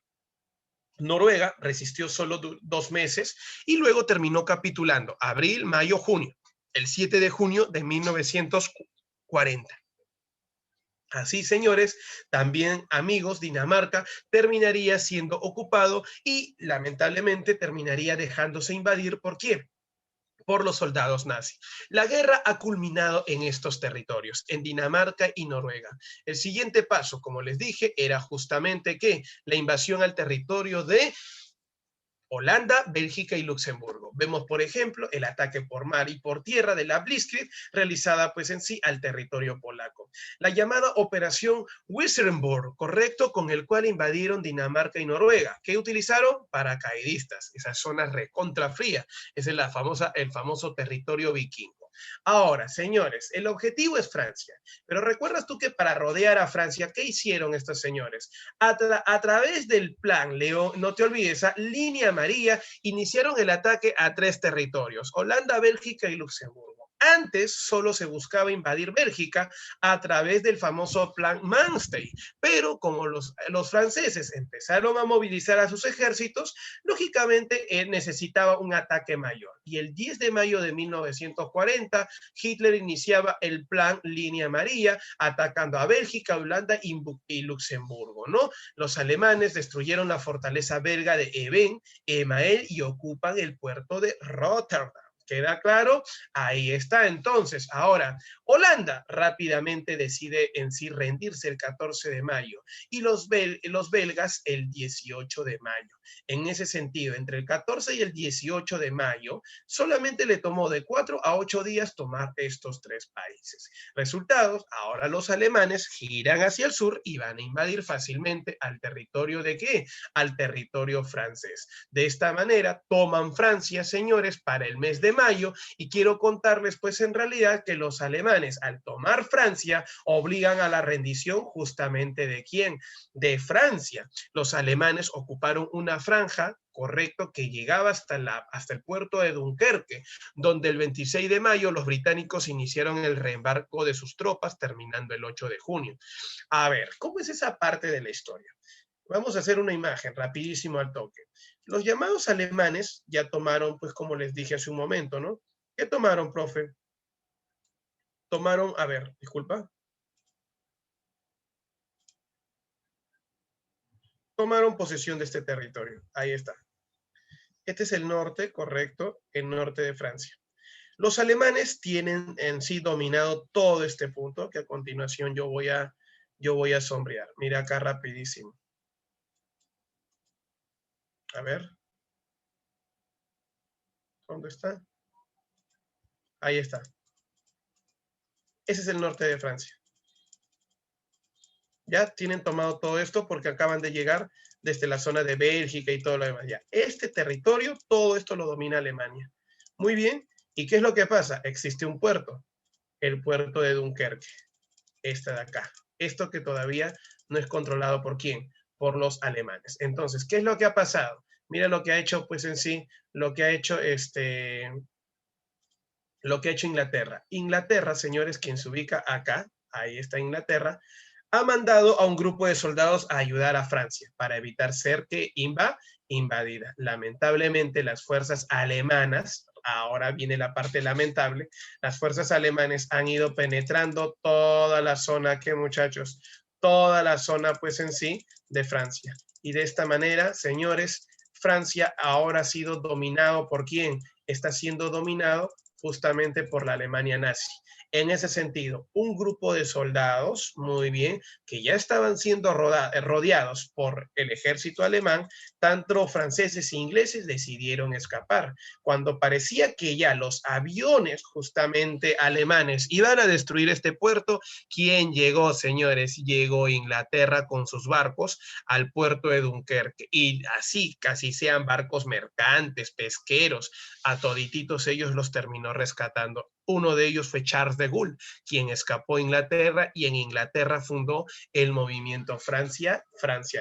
Noruega resistió solo 2 meses y luego terminó capitulando abril, mayo, junio, el 7 de junio de 1940. Así, señores, también, amigos, Dinamarca terminaría siendo ocupado y lamentablemente terminaría dejándose invadir. ¿Por quién? Por los soldados nazis. La guerra ha culminado en estos territorios, en Dinamarca y Noruega. El siguiente paso, como les dije, era justamente que la invasión al territorio de Holanda, Bélgica y Luxemburgo. Vemos, por ejemplo, el ataque por mar y por tierra de la Blitzkrieg realizada pues en sí al territorio polaco. La llamada Operación Weserberg, correcto, con el cual invadieron Dinamarca y Noruega. ¿Qué utilizaron? Paracaidistas, esas zonas recontra frías. Ese es el famoso territorio vikingo. Ahora, señores, el objetivo es Francia. Pero ¿recuerdas tú que para rodear a Francia, qué hicieron estos señores? A través del plan León, no te olvides, línea amarilla, iniciaron el ataque a 3 territorios, Holanda, Bélgica y Luxemburgo. Antes solo se buscaba invadir Bélgica a través del famoso plan Manstein, pero como los franceses empezaron a movilizar a sus ejércitos, lógicamente necesitaba un ataque mayor. Y el 10 de mayo de 1940, Hitler iniciaba el plan Línea Amarilla, atacando a Bélgica, Holanda y Luxemburgo, ¿no? Los alemanes destruyeron la fortaleza belga de Eben, Emael y ocupan el puerto de Rotterdam. ¿Queda claro? Ahí está entonces. Ahora, Holanda rápidamente decide en sí rendirse el 14 de mayo y los belgas el 18 de mayo. En ese sentido, entre el 14 y el 18 de mayo, solamente le tomó de 4 a 8 días tomar estos tres países. Resultados, ahora los alemanes giran hacia el sur y van a invadir fácilmente al territorio ¿de qué? Al territorio francés. De esta manera, toman Francia, señores, para el mes de mayo, y quiero contarles pues en realidad que los alemanes al tomar Francia obligan a la rendición justamente ¿de quién? De Francia. Los alemanes ocuparon una franja, correcto, que llegaba hasta el puerto de Dunkerque, donde el 26 de mayo los británicos iniciaron el reembarco de sus tropas, terminando el 8 de junio. A ver, ¿cómo es esa parte de la historia? Vamos a hacer una imagen rapidísimo al toque. Los llamados alemanes ya tomaron, pues como les dije hace un momento, ¿no? ¿Qué tomaron, profe? Tomaron, a ver, disculpa. Tomaron posesión de este territorio. Ahí está. Este es el norte, correcto, el norte de Francia. Los alemanes tienen en sí dominado todo este punto, que a continuación yo voy a sombrear. Mira acá rapidísimo. A ver. ¿Dónde está? Ahí está. Ese es el norte de Francia. Ya tienen tomado todo esto porque acaban de llegar desde la zona de Bélgica y todo lo demás. Ya, este territorio, todo esto lo domina Alemania. Muy bien. ¿Y qué es lo que pasa? Existe un puerto, el puerto de Dunkerque, esta de acá. Esto que todavía no es controlado ¿por quién? Por los alemanes. Entonces, ¿qué es lo que ha pasado? Mira lo que ha hecho, pues en sí, lo que ha hecho Inglaterra. Inglaterra, señores, quien se ubica acá, ahí está Inglaterra, ha mandado a un grupo de soldados a ayudar a Francia para evitar ser que invadida. Lamentablemente, las fuerzas alemanas, ahora viene la parte lamentable, las fuerzas alemanes han ido penetrando toda la zona, ¿qué muchachos? Toda la zona, pues en sí, de Francia. Y de esta manera, señores, Francia ahora ha sido dominado ¿por quién? Está siendo dominado justamente por la Alemania nazi. En ese sentido, un grupo de soldados, muy bien, que ya estaban siendo rodeados por el ejército alemán, tanto franceses e ingleses decidieron escapar. Cuando parecía que ya los aviones justamente alemanes iban a destruir este puerto, ¿quién llegó, señores? Llegó Inglaterra con sus barcos al puerto de Dunkerque. Y así, casi sean barcos mercantes, pesqueros, a todititos ellos los terminó rescatando. Uno de ellos fue Charles de Gaulle, quien escapó a Inglaterra y en Inglaterra fundó el movimiento Francia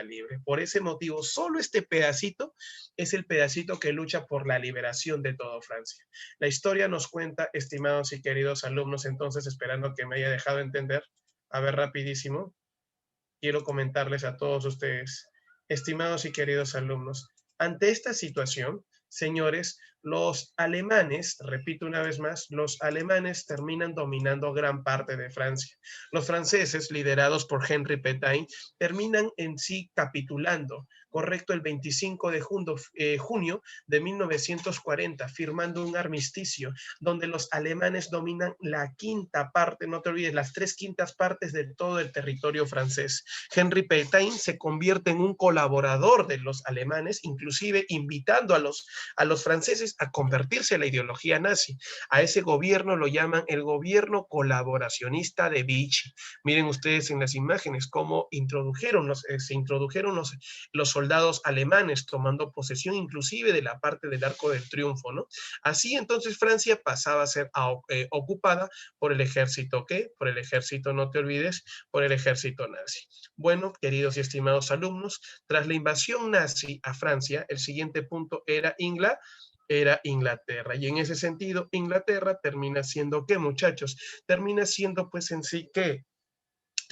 Libre. Por ese motivo, solo este pedacito es el pedacito que lucha por la liberación de toda Francia. La historia nos cuenta, estimados y queridos alumnos, entonces esperando que me haya dejado entender, a ver rapidísimo, quiero comentarles a todos ustedes, estimados y queridos alumnos, ante esta situación, señores, los alemanes, repito una vez más, los alemanes terminan dominando gran parte de Francia. Los franceses, liderados por Henri Pétain, terminan en sí capitulando, correcto, el 25 de junio de 1940, firmando un armisticio donde los alemanes dominan la quinta parte, no te olvides, las 3/5 partes de todo el territorio francés. Henri Pétain se convierte en un colaborador de los alemanes, inclusive invitando a los franceses a convertirse a la ideología nazi. A ese gobierno lo llaman el gobierno colaboracionista de Vichy. Miren ustedes en las imágenes cómo se introdujeron los soldados alemanes tomando posesión inclusive de la parte del Arco del Triunfo, ¿no? Así entonces Francia pasaba a ser ocupada por el ejército, ¿qué? Por el ejército, no te olvides, por el ejército nazi. Bueno, queridos y estimados alumnos, tras la invasión nazi a Francia, el siguiente punto era Inglaterra. Y en ese sentido, Inglaterra termina siendo, ¿qué, muchachos? Termina siendo, pues, en sí, ¿qué?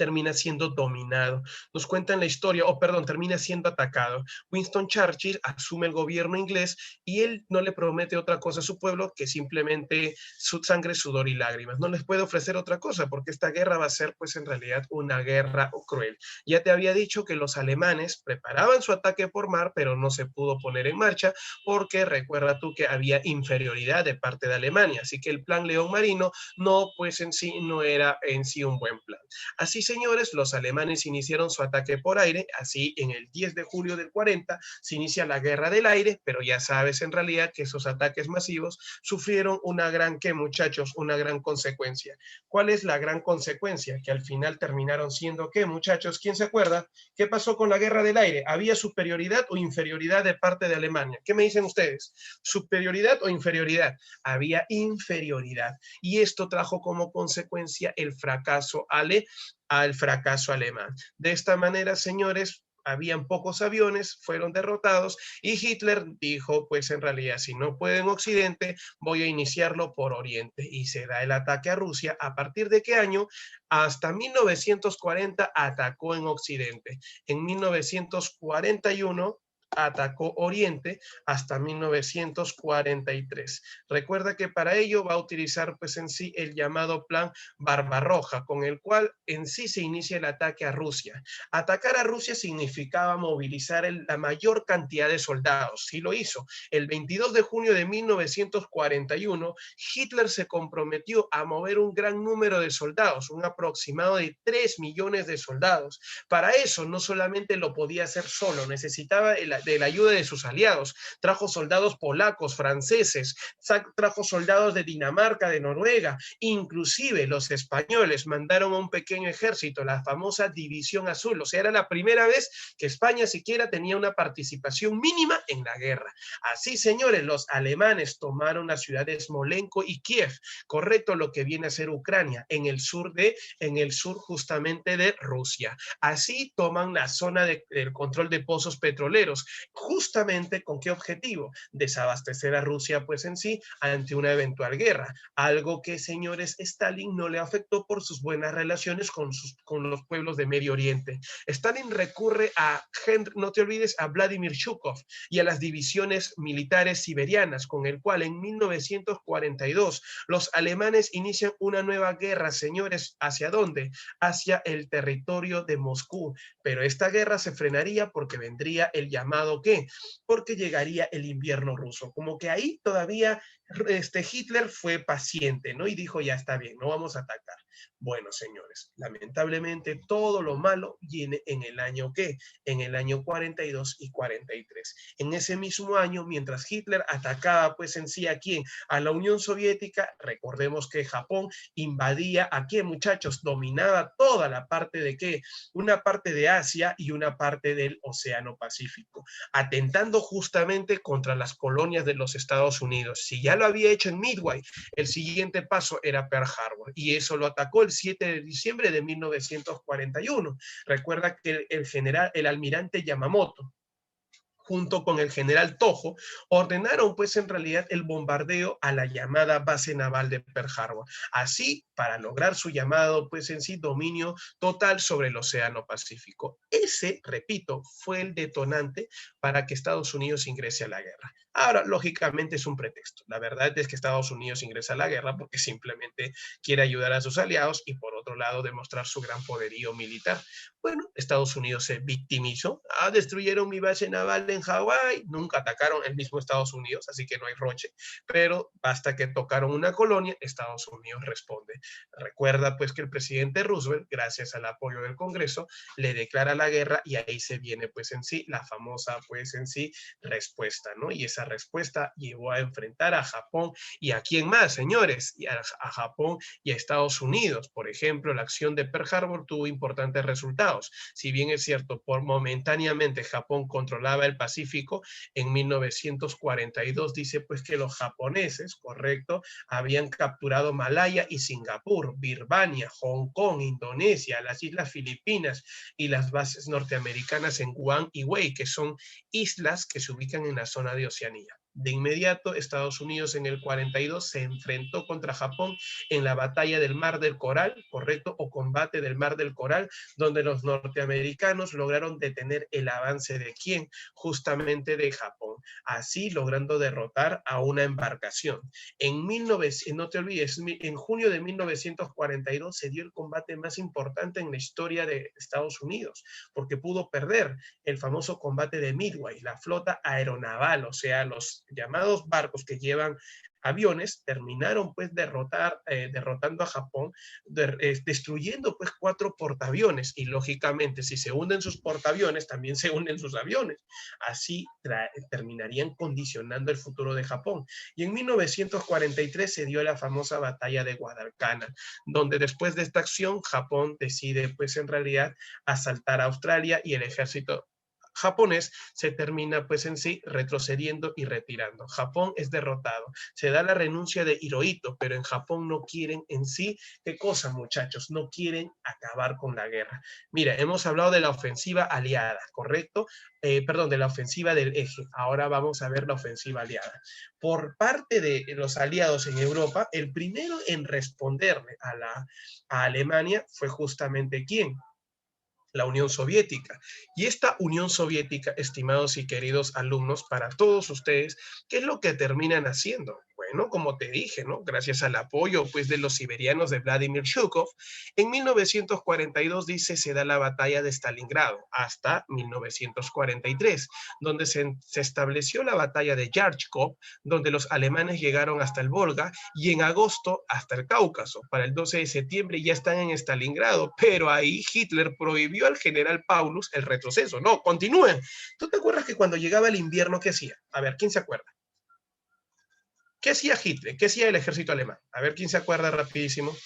termina siendo dominado. Nos cuentan la historia, o perdón, termina siendo atacado. Winston Churchill asume el gobierno inglés y él no le promete otra cosa a su pueblo que simplemente su sangre, sudor y lágrimas. No les puede ofrecer otra cosa porque esta guerra va a ser pues en realidad una guerra cruel. Ya te había dicho que los alemanes preparaban su ataque por mar, pero no se pudo poner en marcha porque recuerda tú que había inferioridad de parte de Alemania. Así que el plan León Marino no, pues en sí, no era en sí un buen plan. Así, señores, los alemanes iniciaron su ataque por aire, así en el 10 de julio del 40 se inicia la guerra del aire, pero ya sabes en realidad que esos ataques masivos sufrieron una gran, ¿qué muchachos? Una gran consecuencia. ¿Cuál es la gran consecuencia? Que al final terminaron siendo, ¿qué muchachos? ¿Quién se acuerda? ¿Qué pasó con la guerra del aire? ¿Había superioridad o inferioridad de parte de Alemania? ¿Qué me dicen ustedes? ¿Superioridad o inferioridad? Había inferioridad. Y esto trajo como consecuencia el fracaso al fracaso alemán. De esta manera, señores, habían pocos aviones, fueron derrotados y Hitler dijo, pues en realidad, si no puedo en Occidente, voy a iniciarlo por Oriente. Y se da el ataque a Rusia. ¿A partir de qué año? Hasta 1940 atacó en Occidente. En 1941 atacó Oriente hasta 1943. Recuerda que para ello va a utilizar pues en sí el llamado plan Barbarroja, con el cual en sí se inicia el ataque a Rusia. Atacar a Rusia significaba movilizar la mayor cantidad de soldados. Sí lo hizo. El 22 de junio de 1941, Hitler se comprometió a mover un gran número de soldados, un aproximado de 3 millones de soldados. Para eso no solamente lo podía hacer solo, necesitaba de la ayuda de sus aliados. Trajo soldados polacos, franceses, trajo soldados de Dinamarca, de Noruega, inclusive los españoles mandaron a un pequeño ejército, la famosa División Azul. O sea, era la primera vez que España siquiera tenía una participación mínima en la guerra. Así, señores, los alemanes tomaron las ciudades Smolensk y Kiev, correcto, lo que viene a ser Ucrania, en el sur justamente de Rusia. Así toman la zona del control de pozos petroleros, justamente ¿con qué objetivo? Desabastecer a Rusia pues en sí ante una eventual guerra, algo que señores Stalin no le afectó por sus buenas relaciones con los pueblos de Medio Oriente. Stalin recurre a, no te olvides, a Vladimir Zhukov y a las divisiones militares siberianas, con el cual en 1942 los alemanes inician una nueva guerra, señores, ¿hacia dónde? Hacia el territorio de Moscú, pero esta guerra se frenaría porque vendría el llamado ¿qué? Porque llegaría el invierno ruso, como que ahí todavía Hitler fue paciente, ¿no? Y dijo, ya está bien, no vamos a atacar. Bueno, señores, lamentablemente todo lo malo viene en el año ¿qué? En el año 42 y 43. En ese mismo año, mientras Hitler atacaba pues en sí a quién? A la Unión Soviética, recordemos que Japón invadía a quién, muchachos, dominaba toda la parte de qué? Una parte de Asia y una parte del Océano Pacífico, atentando justamente contra las colonias de los Estados Unidos. Si ya lo había hecho en Midway, el siguiente paso era Pearl Harbor, y eso lo atacó el 7 de diciembre de 1941. Recuerda que el almirante Yamamoto, junto con el general Tojo, ordenaron pues en realidad el bombardeo a la llamada base naval de Pearl Harbor, así para lograr su llamado pues en sí dominio total sobre el Océano Pacífico. Ese, repito, fue el detonante para que Estados Unidos ingrese a la guerra. Ahora, lógicamente es un pretexto. La verdad es que Estados Unidos ingresa a la guerra porque simplemente quiere ayudar a sus aliados y por otro lado demostrar su gran poderío militar. Bueno, Estados Unidos se victimizó. Destruyeron mi base naval en Hawái. Nunca atacaron el mismo Estados Unidos, así que no hay roche. Pero basta que tocaron una colonia, Estados Unidos responde. Recuerda pues que el presidente Roosevelt, gracias al apoyo del Congreso, le declara la guerra y ahí se viene pues en sí la famosa pues en sí respuesta, ¿no? Y esa respuesta llevó a enfrentar a Japón y a quién más, señores, y a Japón y a Estados Unidos. Por ejemplo, la acción de Pearl Harbor tuvo importantes resultados. Si bien es cierto, por momentáneamente Japón controlaba el Pacífico, en 1942 dice pues que los japoneses, correcto, habían capturado Malaya y Singapur, Birmania, Hong Kong, Indonesia, las Islas Filipinas y las bases norteamericanas en Guam y Wei, que son islas que se ubican en la zona de Oceanía. De inmediato, Estados Unidos en el 42 se enfrentó contra Japón en la batalla del Mar del Coral, ¿correcto? O combate del Mar del Coral, donde los norteamericanos lograron detener el avance de ¿quién? Justamente de Japón, así logrando derrotar a una embarcación. No te olvides, en junio de 1942 se dio el combate más importante en la historia de Estados Unidos, porque pudo perder el famoso combate de Midway, la flota aeronaval, o sea, los llamados barcos que llevan aviones, terminaron pues derrotando a Japón, destruyendo pues 4 portaaviones, y lógicamente si se hunden sus portaaviones, también se hunden sus aviones. Así terminarían condicionando el futuro de Japón. Y en 1943 se dio la famosa batalla de Guadalcanal, donde después de esta acción Japón decide pues en realidad asaltar a Australia, y el ejército japonés se termina pues en sí retrocediendo y retirando. Japón es derrotado. Se da la renuncia de Hirohito, pero en Japón no quieren en sí, ¿qué cosa, muchachos? No quieren acabar con la guerra. Mira, hemos hablado de la ofensiva aliada, ¿correcto? Perdón, de la ofensiva del eje. Ahora vamos a ver la ofensiva aliada. Por parte de los aliados en Europa, el primero en responderle a Alemania fue justamente ¿quién? La Unión Soviética. Y esta Unión Soviética, estimados y queridos alumnos, para todos ustedes, ¿qué es lo que terminan haciendo? Bueno, como te dije, ¿no? Gracias al apoyo, pues, de los siberianos de Vladimir Shukov, en 1942, dice, se da la batalla de Stalingrado, hasta 1943, donde se estableció la batalla de Yarchkov, donde los alemanes llegaron hasta el Volga, y en agosto hasta el Cáucaso. Para el 12 de septiembre ya están en Stalingrado, pero ahí Hitler prohibió al general Paulus el retroceso. No, continúen. ¿Tú te acuerdas que cuando llegaba el invierno, qué hacía? A ver, ¿quién se acuerda? ¿Qué hacía Hitler? ¿Qué hacía el ejército alemán? A ver, ¿quién se acuerda rapidísimo?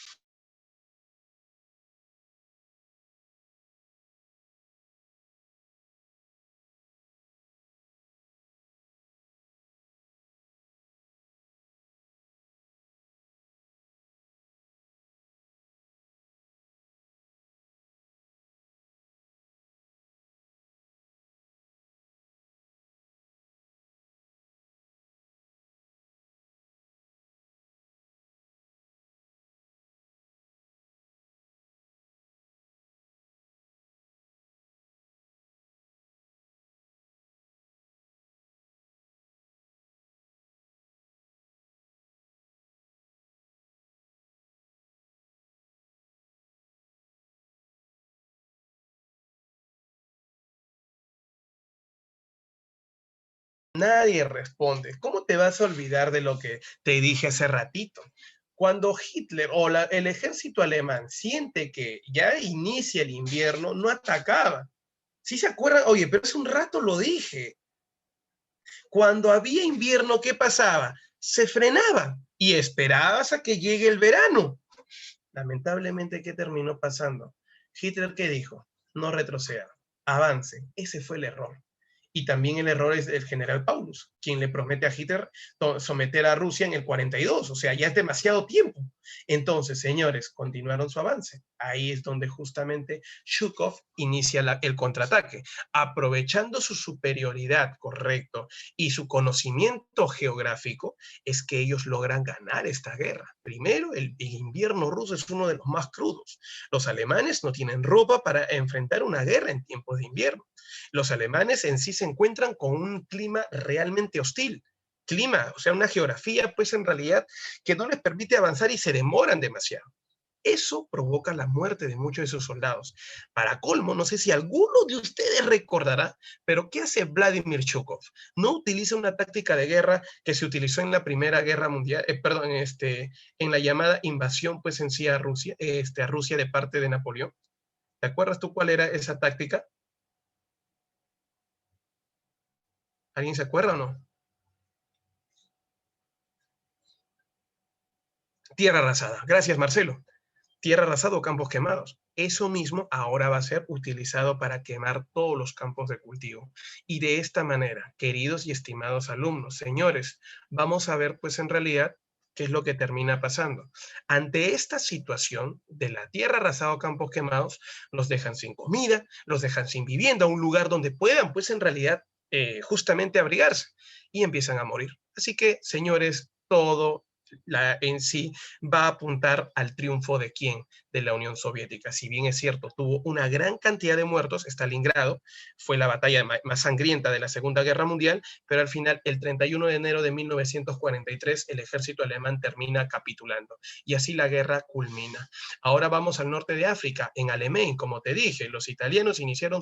Nadie responde. ¿Cómo te vas a olvidar de lo que te dije hace ratito? Cuando Hitler o el ejército alemán siente que ya inicia el invierno, no atacaba. ¿Sí se acuerdan? Oye, pero hace un rato lo dije. Cuando había invierno, ¿qué pasaba? Se frenaba y esperabas a que llegue el verano. Lamentablemente, ¿qué terminó pasando? Hitler, ¿qué dijo? No retroceda, avance. Ese fue el error. Y también el error es del general Paulus, quien le promete a Hitler someter a Rusia en el 42, o sea, ya es demasiado tiempo. Entonces, señores, continuaron su avance. Ahí es donde justamente Zhukov inicia el contraataque, aprovechando su superioridad, correcto, y su conocimiento geográfico, es que ellos logran ganar esta guerra. Primero, el invierno ruso es uno de los más crudos. Los alemanes no tienen ropa para enfrentar una guerra en tiempos de invierno. Los alemanes en sí se encuentran con un clima realmente hostil. Clima, o sea, una geografía, pues en realidad, que no les permite avanzar y se demoran demasiado. Eso provoca la muerte de muchos de sus soldados. Para colmo, no sé si alguno de ustedes recordará, pero ¿qué hace Vladimir Shukov? No utiliza una táctica de guerra que se utilizó en la Primera Guerra Mundial, en la llamada invasión, pues en sí a Rusia de parte de Napoleón. ¿Te acuerdas tú cuál era esa táctica? ¿Alguien se acuerda o no? Tierra arrasada. Gracias, Marcelo. Tierra arrasada o campos quemados. Eso mismo ahora va a ser utilizado para quemar todos los campos de cultivo. Y de esta manera, queridos y estimados alumnos, señores, vamos a ver pues en realidad qué es lo que termina pasando. Ante esta situación de la tierra arrasada o campos quemados, los dejan sin comida, los dejan sin vivienda, un lugar donde puedan pues en realidad justamente abrigarse y empiezan a morir. Así que, señores, todo en sí va a apuntar al triunfo de quién, de la Unión Soviética. Si bien es cierto, tuvo una gran cantidad de muertos, Stalingrado fue la batalla más sangrienta de la Segunda Guerra Mundial, pero al final, el 31 de enero de 1943, el ejército alemán termina capitulando y así la guerra culmina. Ahora vamos al norte de África, en Alemán, como te dije, los italianos iniciaron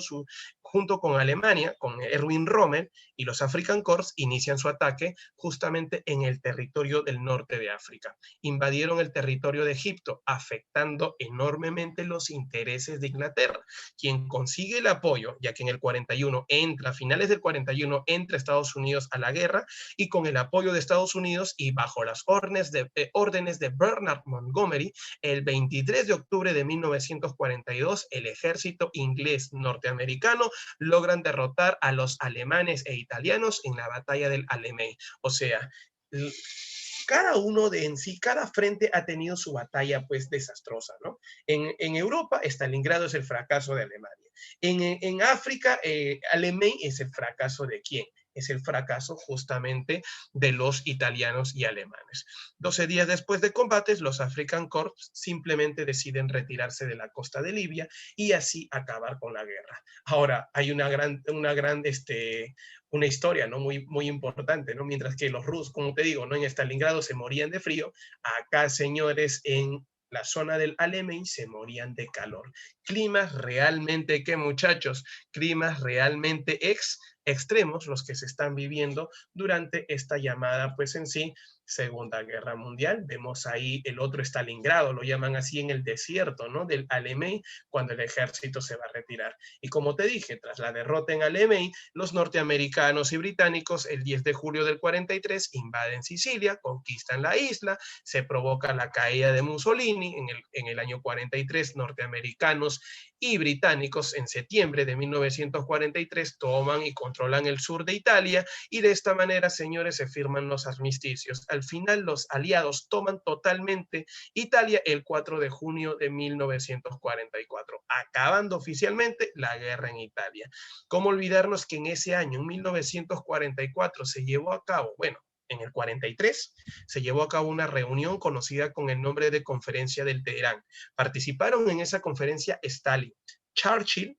junto con Alemania, con Erwin Rommel y los African Corps, inician su ataque justamente en el territorio del norte de África. Invadieron el territorio de Egipto, afectando enormemente los intereses de Inglaterra, quien consigue el apoyo, ya que en el 41 entra, a finales del 41 entra Estados Unidos a la guerra, y con el apoyo de Estados Unidos y bajo las órdenes de Bernard Montgomery, el 23 de octubre de 1942, el ejército inglés norteamericano logran derrotar a los alemanes e italianos en la batalla del Alamein. O sea, cada uno de en sí, cada frente ha tenido su batalla pues desastrosa, ¿no? En Europa, Stalingrado es el fracaso de Alemania. En África, Alamein es el fracaso de quién? Es el fracaso justamente de los italianos y alemanes. 12 días después de combates, los African Corps simplemente deciden retirarse de la costa de Libia y así acabar con la guerra. Ahora, hay una historia, ¿no? Muy importante, ¿no? Mientras que los rusos, como te digo, ¿no? En Stalingrado se morían de frío, acá, señores, en la zona del Alamein se morían de calor. Climas realmente, ¿qué, muchachos? Climas realmente extremos los que se están viviendo durante esta llamada, pues en sí, Segunda Guerra Mundial. Vemos ahí el otro Stalingrado, lo llaman así en el desierto, ¿no? Del Alamein, cuando el ejército se va a retirar. Y como te dije, tras la derrota en Alamein, los norteamericanos y británicos el 10 de julio del 43 invaden Sicilia, conquistan la isla, se provoca la caída de Mussolini en el año 43, norteamericanos y británicos en septiembre de 1943 toman y controlan el sur de Italia y de esta manera, señores, se firman los armisticios. Al final, los aliados toman totalmente Italia el 4 de junio de 1944, acabando oficialmente la guerra en Italia. ¿Cómo olvidarnos que en ese año, en 1944, se llevó a cabo, bueno, en el 43, se llevó a cabo una reunión conocida con el nombre de Conferencia del Teherán. Participaron en esa conferencia Stalin, Churchill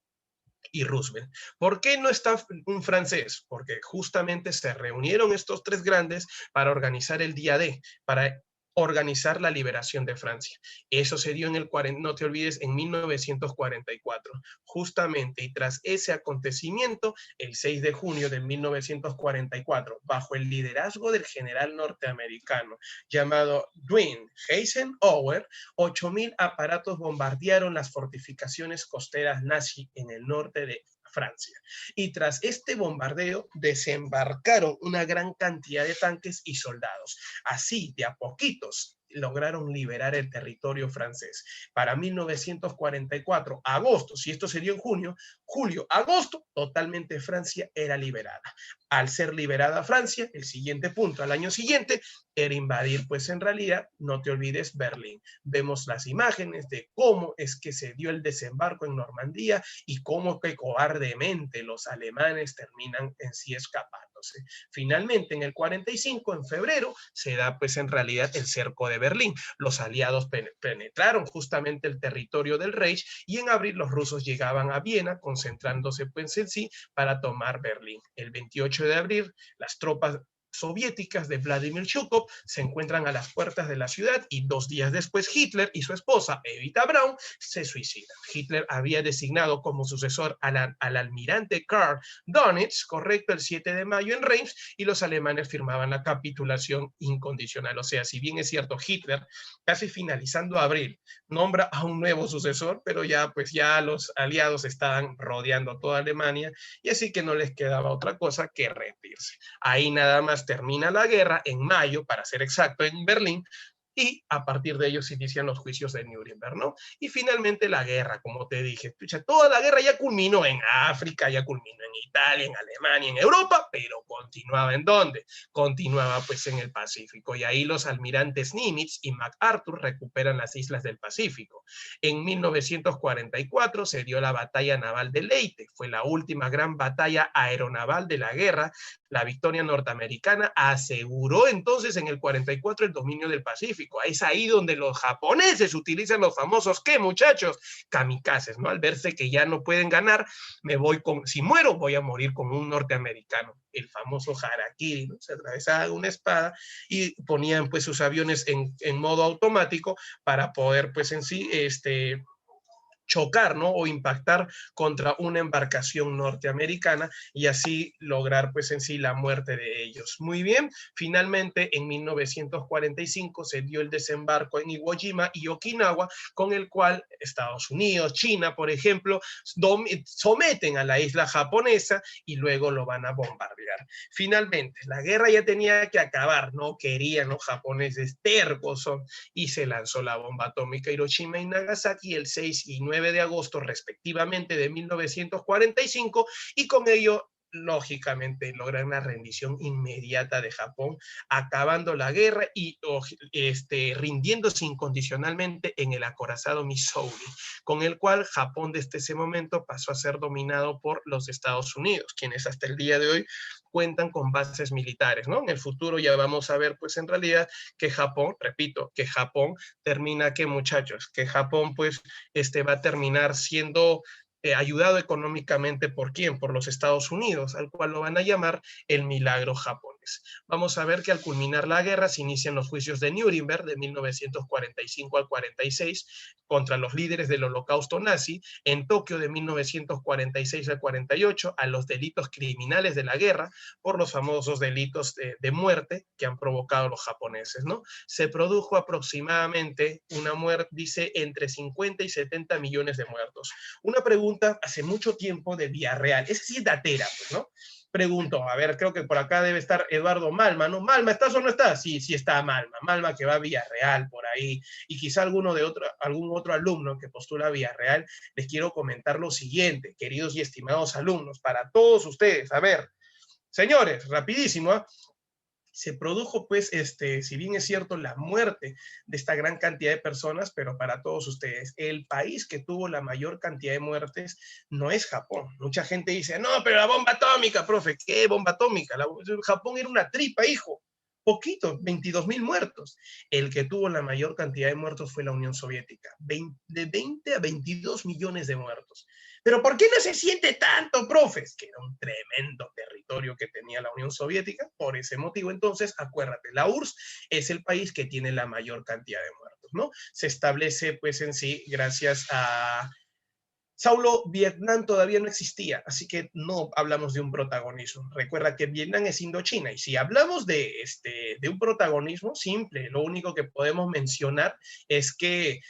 y Roosevelt. ¿Por qué no está un francés? Porque justamente se reunieron estos tres grandes para organizar el día D, para organizar la liberación de Francia. Eso se dio no te olvides, en 1944. Justamente, y tras ese acontecimiento, el 6 de junio de 1944, bajo el liderazgo del general norteamericano llamado Dwight Eisenhower, 8.000 aparatos bombardearon las fortificaciones costeras nazi en el norte de Francia. Y tras este bombardeo desembarcaron una gran cantidad de tanques y soldados. Así, de a poquitos, lograron liberar el territorio francés. Para 1944, agosto, si esto se dio en junio, julio, agosto, totalmente Francia era liberada. Al ser liberada Francia, el siguiente punto, al año siguiente, era invadir, pues en realidad, no te olvides, Berlín. Vemos las imágenes de cómo es que se dio el desembarco en Normandía y cómo que cobardemente los alemanes terminan en sí escapándose. Finalmente, en el 45, en febrero, se da pues en realidad el cerco de Berlín. Los aliados penetraron justamente el territorio del Reich y en abril los rusos llegaban a Viena, concentrándose pues en sí para tomar Berlín. El 28 de abril, las tropas soviéticas de Vladimir Zhukov se encuentran a las puertas de la ciudad y 2 días después Hitler y su esposa Evita Braun se suicidan. Hitler había designado como sucesor al almirante Karl Dönitz, correcto, el 7 de mayo en Reims, y los alemanes firmaban la capitulación incondicional. O sea, si bien es cierto, Hitler, casi finalizando abril, nombra a un nuevo sucesor, pero ya pues ya los aliados estaban rodeando toda Alemania y así que no les quedaba otra cosa que rendirse. Ahí nada más termina la guerra en mayo, para ser exacto, en Berlín, y a partir de ellos se inician los juicios de Nuremberg, ¿no? Y finalmente la guerra, como te dije. Pucha, toda la guerra ya culminó en África, ya culminó en Italia, en Alemania, en Europa, pero continuaba ¿en dónde? Continuaba pues en el Pacífico. Y ahí los almirantes Nimitz y MacArthur recuperan las islas del Pacífico. En 1944 se dio la batalla naval de Leyte. Fue la última gran batalla aeronaval de la guerra. La victoria norteamericana aseguró entonces en el 44 el dominio del Pacífico. Es ahí donde los japoneses utilizan los famosos, ¿qué, muchachos? Kamikazes, ¿no? Al verse que ya no pueden ganar, me voy con, si muero, voy a morir con un norteamericano. El famoso harakiri, ¿no? Se atravesaba una espada y ponían pues sus aviones en modo automático para poder pues en sí, chocar, ¿no? O impactar contra una embarcación norteamericana y así lograr pues en sí la muerte de ellos. Muy bien, finalmente en 1945 se dio el desembarco en Iwo Jima y Okinawa, con el cual Estados Unidos, China, por ejemplo, someten a la isla japonesa y luego lo van a bombardear. Finalmente, la guerra ya tenía que acabar, no querían los japoneses, tercos son, y se lanzó la bomba atómica Hiroshima y Nagasaki el 6 y 9 de agosto respectivamente de 1945 y con ello lógicamente logran la rendición inmediata de Japón, acabando la guerra y rindiéndose incondicionalmente en el acorazado Missouri, con el cual Japón desde ese momento pasó a ser dominado por los Estados Unidos, quienes hasta el día de hoy cuentan con bases militares, ¿no? En el futuro ya vamos a ver, pues en realidad, que Japón, repito, que Japón termina, que muchachos, que Japón, pues, va a terminar siendo ayudado económicamente ¿por quién? Por los Estados Unidos, al cual lo van a llamar el milagro japonés. Vamos a ver que al culminar la guerra se inician los juicios de Nuremberg de 1945 al 46 contra los líderes del holocausto nazi, en Tokio de 1946 al 48 a los delitos criminales de la guerra por los famosos delitos de muerte que han provocado los japoneses, ¿no? Se produjo aproximadamente una muerte, dice, entre 50 y 70 millones de muertos. Una pregunta hace mucho tiempo de Villarreal, esa sí es datera, pues, ¿no? Pregunto, a ver, creo que por acá debe estar Eduardo Malma, ¿no? Malma, ¿estás o no estás? Sí, sí está Malma. Malma que va a Villarreal por ahí, y quizá algún otro alumno que postula a Villarreal. Les quiero comentar lo siguiente, queridos y estimados alumnos, para todos ustedes. A ver, señores, rapidísimo, ¿eh? Se produjo, pues, si bien es cierto, la muerte de esta gran cantidad de personas, pero para todos ustedes, el país que tuvo la mayor cantidad de muertes no es Japón. Mucha gente dice, no, pero la bomba atómica, profe, ¿qué bomba atómica? Japón era una tripa, hijo. Poquito, 22.000 muertos. El que tuvo la mayor cantidad de muertos fue la Unión Soviética, de 20 a 22 millones de muertos. Pero ¿por qué no se siente tanto, profes? Que era un tremendo territorio que tenía la Unión Soviética. Por ese motivo, entonces, acuérdate, la URSS es el país que tiene la mayor cantidad de muertos, ¿no? Se establece, pues, en sí, gracias a Saulo, Vietnam todavía no existía, así que no hablamos de un protagonismo. Recuerda que Vietnam es Indochina, y si hablamos de un protagonismo simple, lo único que podemos mencionar es que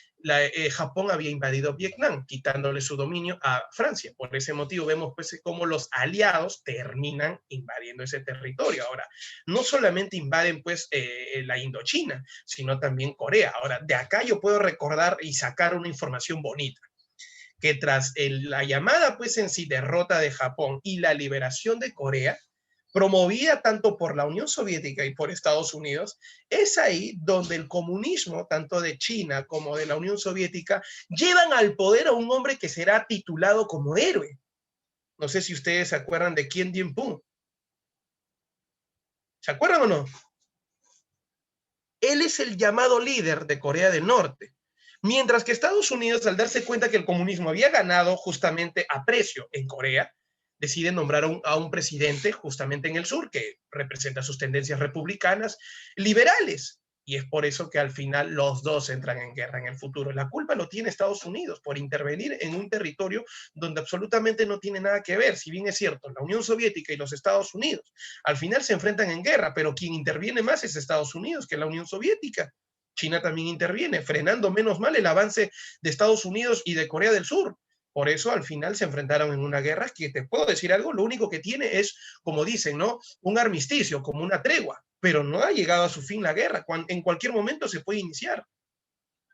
Japón había invadido Vietnam, quitándole su dominio a Francia. Por ese motivo vemos pues cómo los aliados terminan invadiendo ese territorio. Ahora, no solamente invaden pues la Indochina, sino también Corea. Ahora, de acá yo puedo recordar y sacar una información bonita, que tras la llamada pues en sí derrota de Japón y la liberación de Corea, promovida tanto por la Unión Soviética y por Estados Unidos, es ahí donde el comunismo, tanto de China como de la Unión Soviética, llevan al poder a un hombre que será titulado como héroe. No sé si ustedes se acuerdan de Kim Jong-un. ¿Se acuerdan o no? Él es el llamado líder de Corea del Norte. Mientras que Estados Unidos, al darse cuenta que el comunismo había ganado justamente a precio en Corea, decide nombrar a un presidente justamente en el sur que representa sus tendencias republicanas liberales. Y es por eso que al final los dos entran en guerra en el futuro. La culpa lo tiene Estados Unidos por intervenir en un territorio donde absolutamente no tiene nada que ver. Si bien es cierto, la Unión Soviética y los Estados Unidos al final se enfrentan en guerra, pero quien interviene más es Estados Unidos que la Unión Soviética. China también interviene, frenando menos mal el avance de Estados Unidos y de Corea del Sur. Por eso al final se enfrentaron en una guerra que, te puedo decir algo, lo único que tiene es, como dicen, ¿no? Un armisticio, como una tregua, pero no ha llegado a su fin la guerra. En cualquier momento se puede iniciar.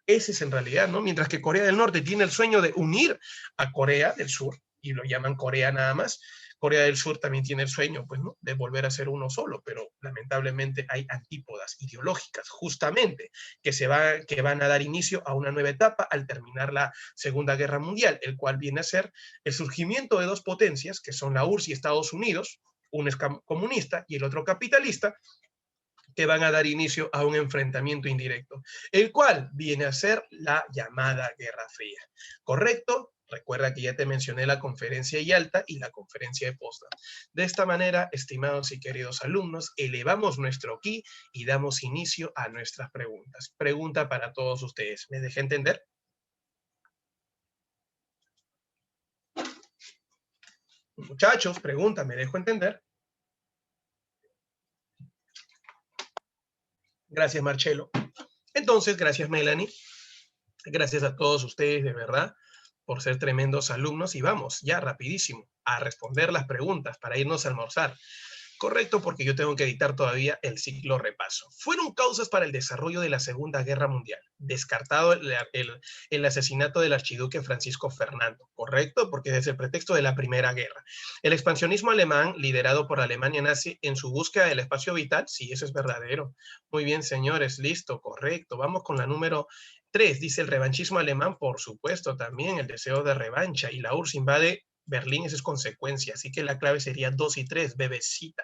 Ese es en realidad, ¿no? Mientras que Corea del Norte tiene el sueño de unir a Corea del Sur, y lo llaman Corea nada más, Corea del Sur también tiene el sueño, pues, ¿no?, de volver a ser uno solo, pero lamentablemente hay antípodas ideológicas, justamente, que van a dar inicio a una nueva etapa al terminar la Segunda Guerra Mundial, el cual viene a ser el surgimiento de dos potencias, que son la URSS y Estados Unidos, uno es comunista y el otro capitalista, que van a dar inicio a un enfrentamiento indirecto, el cual viene a ser la llamada Guerra Fría. ¿Correcto? Recuerda que ya te mencioné la conferencia de Yalta y la conferencia de Potsdam. De esta manera, estimados y queridos alumnos, elevamos nuestro ki y damos inicio a nuestras preguntas. Pregunta para todos ustedes. ¿Me dejé entender? Muchachos, pregunta, ¿me dejo entender? Gracias, Marcelo. Entonces, gracias, Melanie. Gracias a todos ustedes, de verdad, por ser tremendos alumnos. Y vamos, ya rapidísimo, a responder las preguntas para irnos a almorzar. Correcto, porque yo tengo que editar todavía el ciclo repaso. Fueron causas para el desarrollo de la Segunda Guerra Mundial. Descartado el asesinato del archiduque Francisco Fernando. Correcto, porque es el pretexto de la Primera Guerra. El expansionismo alemán, liderado por la Alemania nazi en su búsqueda del espacio vital. Sí, eso es verdadero. Muy bien, señores, listo, correcto. Vamos con la número 3. Dice el revanchismo alemán, por supuesto, también el deseo de revancha. Y la URSS invade Berlín, eso es consecuencia, así que la clave sería 2 y 3, bebecita.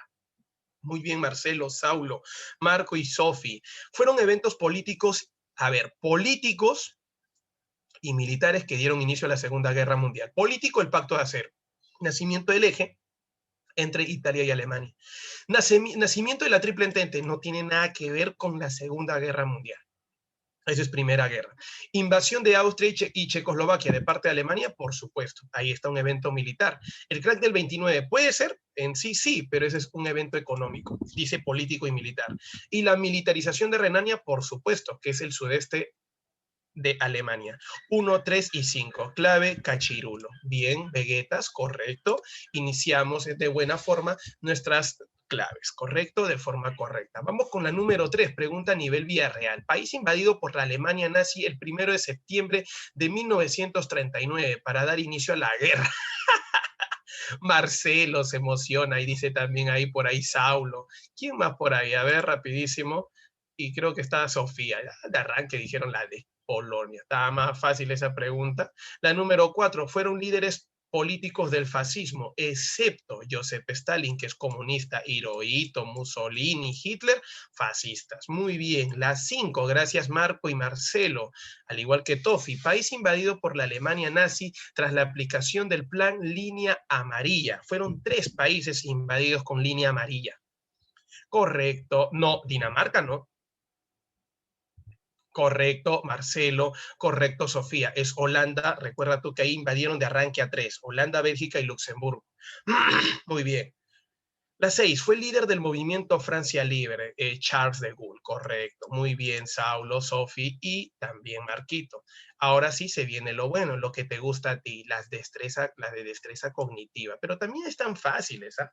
Muy bien, Marcelo, Saulo, Marco y Sofi. Fueron eventos políticos, políticos y militares que dieron inicio a la Segunda Guerra Mundial. Político, el Pacto de Acero. Nacimiento del eje entre Italia y Alemania. Nacimiento de la Triple Entente no tiene nada que ver con la Segunda Guerra Mundial. Esa es Primera Guerra. Invasión de Austria y Checoslovaquia de parte de Alemania, por supuesto. Ahí está un evento militar. El crack del 29 puede ser, en sí, sí, pero ese es un evento económico, dice político y militar. Y la militarización de Renania, por supuesto, que es el sudeste de Alemania. 1, 3 y 5. Clave, cachirulo. Bien, Veguetas, correcto. Iniciamos de buena forma nuestras claves, ¿correcto? De forma correcta. Vamos con la número 3, pregunta a nivel Villarreal. País invadido por la Alemania nazi el 1 de septiembre de 1939 para dar inicio a la guerra. Marcelo se emociona y dice también ahí por ahí Saulo. ¿Quién más por ahí? A ver, rapidísimo. Y creo que está Sofía. De arranque dijeron la de Polonia. Estaba más fácil esa pregunta. La número 4, fueron líderes políticos del fascismo, excepto Joseph Stalin, que es comunista, Hirohito, Mussolini, Hitler, fascistas. Muy bien. La 5, gracias Marco y Marcelo, al igual que Tofi, país invadido por la Alemania nazi tras la aplicación del plan Línea Amarilla. Fueron 3 países invadidos con Línea Amarilla. Correcto. No, Dinamarca no. Correcto, Marcelo. Correcto, Sofía. Es Holanda. Recuerda tú que ahí invadieron de arranque a 3. Holanda, Bélgica y Luxemburgo. Muy bien. La 6, fue el líder del movimiento Francia Libre, Charles de Gaulle. Correcto. Muy bien, Saulo, Sofi y también Marquito. Ahora sí se viene lo bueno, lo que te gusta a ti, las de destreza cognitiva. Pero también están fáciles, ¿ah?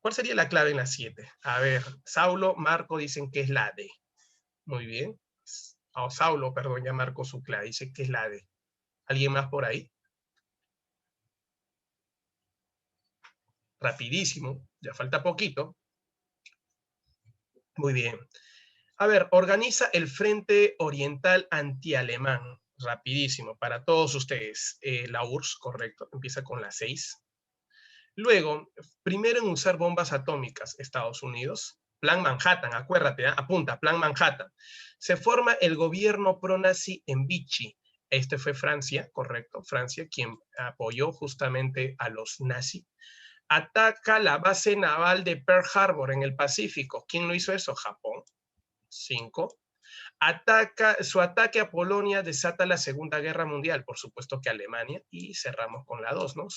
¿Cuál sería la clave en la 7? A ver, Saulo, Marco dicen que es la D. Muy bien. Saulo, perdón, ya marcó su clave, dice que es la D. ¿Alguien más por ahí? Rapidísimo, ya falta poquito. Muy bien. A ver, organiza el Frente Oriental Antialemán. Rapidísimo, para todos ustedes. La URSS, correcto, empieza con la 6. Luego, primero en usar bombas atómicas, Estados Unidos. Plan Manhattan, acuérdate, apunta, Plan Manhattan. Se forma el gobierno pro-nazi en Vichy. Este fue Francia, correcto, Francia, quien apoyó justamente a los nazis. Ataca la base naval de Pearl Harbor en el Pacífico. ¿Quién lo hizo eso? Japón. 5. Su ataque a Polonia desata la Segunda Guerra Mundial, por supuesto que Alemania, y cerramos con la 2, ¿no?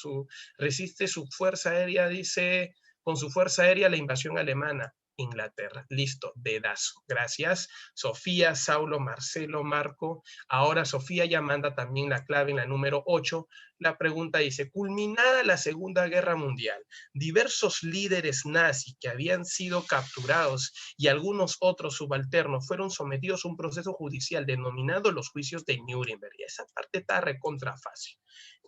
Resiste su fuerza aérea, dice, con su fuerza aérea la invasión alemana. Inglaterra. Listo, dedazo. Gracias, Sofía, Saulo, Marcelo, Marco. Ahora Sofía ya manda también la clave en la número 8. La pregunta dice, culminada la Segunda Guerra Mundial, diversos líderes nazis que habían sido capturados y algunos otros subalternos fueron sometidos a un proceso judicial denominado los juicios de Nuremberg. Y esa parte está recontra fácil.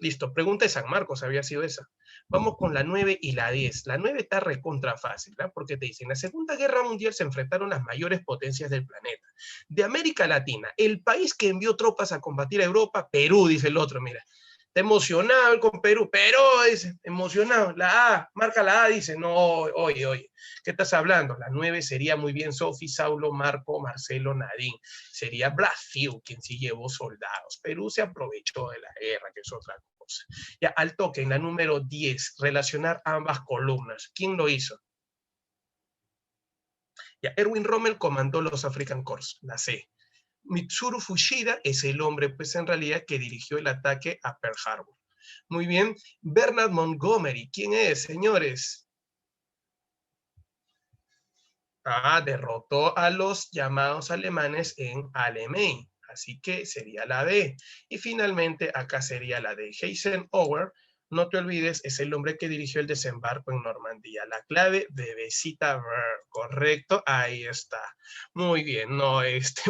Listo, pregunta de San Marcos había sido esa. Vamos con la 9 y la 10. La 9 está recontra fácil, ¿verdad? Porque te dice, en la Segunda Guerra Mundial se enfrentaron las mayores potencias del planeta. De América Latina, el país que envió tropas a combatir a Europa, Perú, dice el otro, mira. Está emocionado él con Perú. Perú, dice, emocionado. La A, marca la A, dice, no, oye, ¿qué estás hablando? La 9 sería muy bien Sofi, Saulo, Marco, Marcelo, Nadine. Sería Brasil quien sí llevó soldados. Perú se aprovechó de la guerra, que es otra cosa. Ya, al toque, en la número 10, relacionar ambas columnas. ¿Quién lo hizo? Ya, Erwin Rommel comandó los African Corps, la C. Mitsuru Fuchida es el hombre, pues en realidad, que dirigió el ataque a Pearl Harbor. Muy bien. Bernard Montgomery, ¿quién es, señores? Derrotó a los llamados alemanes en Alamein. Así que sería la D. Y finalmente acá sería la D. Eisenhower, no te olvides, es el hombre que dirigió el desembarco en Normandía. La clave, Bebecita Bird. Correcto, ahí está. Muy bien, no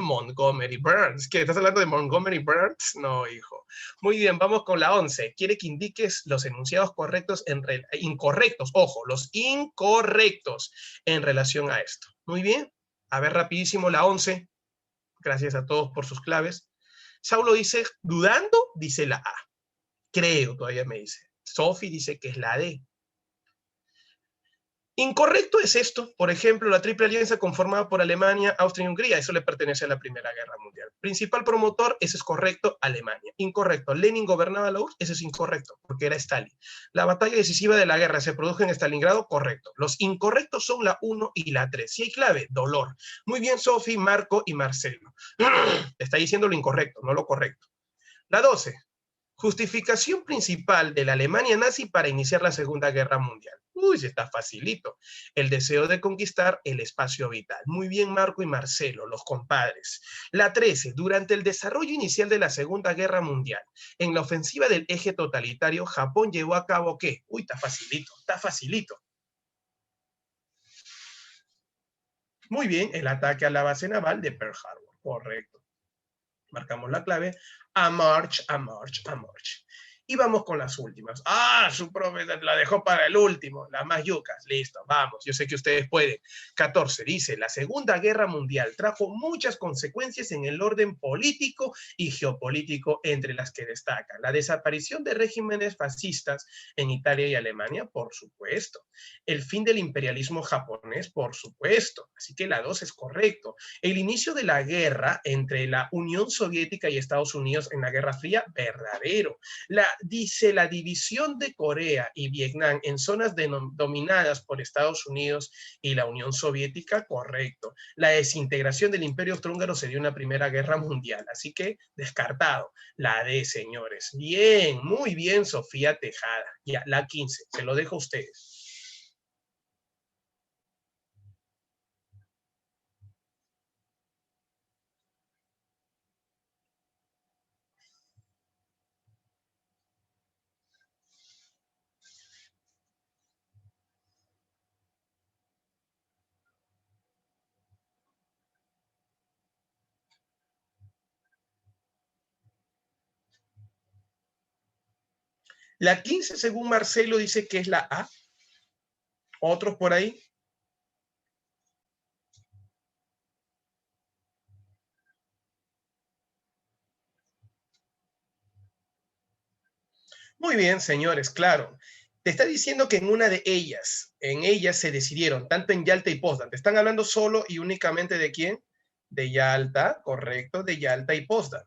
Montgomery Burns. ¿Qué? ¿Estás hablando de Montgomery Burns? No, hijo. Muy bien, vamos con la 11. Quiere que indiques los enunciados correctos incorrectos. Ojo, los incorrectos en relación a esto. Muy bien. A ver, rapidísimo la 11. Gracias a todos por sus claves. Saulo dice, dudando, dice la A. Creo, todavía me dice. Sophie dice que es la D. Incorrecto es esto, por ejemplo, la Triple Alianza conformada por Alemania, Austria y Hungría, eso le pertenece a la Primera Guerra Mundial. Principal promotor, ese es correcto, Alemania. Incorrecto, Lenin gobernaba la URSS, ese es incorrecto, porque era Stalin. La batalla decisiva de la guerra se produjo en Stalingrado, correcto. Los incorrectos son la 1 y la 3. Si hay clave, dolor. Muy bien, Sofi, Marco y Marcelo. Está diciendo lo incorrecto, no lo correcto. La 12. Justificación principal de la Alemania nazi para iniciar la Segunda Guerra Mundial. Uy, está facilito. El deseo de conquistar el espacio vital. Muy bien, Marco y Marcelo, los compadres. La 13. Durante el desarrollo inicial de la Segunda Guerra Mundial, en la ofensiva del eje totalitario, Japón llevó a cabo ¿qué? Uy, está facilito, está facilito. Muy bien, el ataque a la base naval de Pearl Harbor. Correcto. Marcamos la clave, a march, a march, a march. Y vamos con las últimas. Su profe la dejó para el último, las más yucas. Listo, vamos, yo sé que ustedes pueden. 14, dice, la Segunda Guerra Mundial trajo muchas consecuencias en el orden político y geopolítico, entre las que destacan la desaparición de regímenes fascistas en Italia y Alemania, por supuesto. El fin del imperialismo japonés, por supuesto. Así que la 2 es correcto. El inicio de la guerra entre la Unión Soviética y Estados Unidos en la Guerra Fría, verdadero. Dice la división de Corea y Vietnam en zonas dominadas por Estados Unidos y la Unión Soviética, correcto. La desintegración del Imperio Austrohúngaro se dio en la Primera Guerra Mundial, así que descartado. La D, señores. Bien, muy bien, Sofía Tejada. Ya, la 15, se lo dejo a ustedes. La 15, según Marcelo, dice que es la A. ¿Otros por ahí? Muy bien, señores, claro. Te está diciendo que en una de ellas, se decidieron, tanto en Yalta y Potsdam. Te están hablando solo y únicamente de quién? De Yalta, correcto, de Yalta y Potsdam.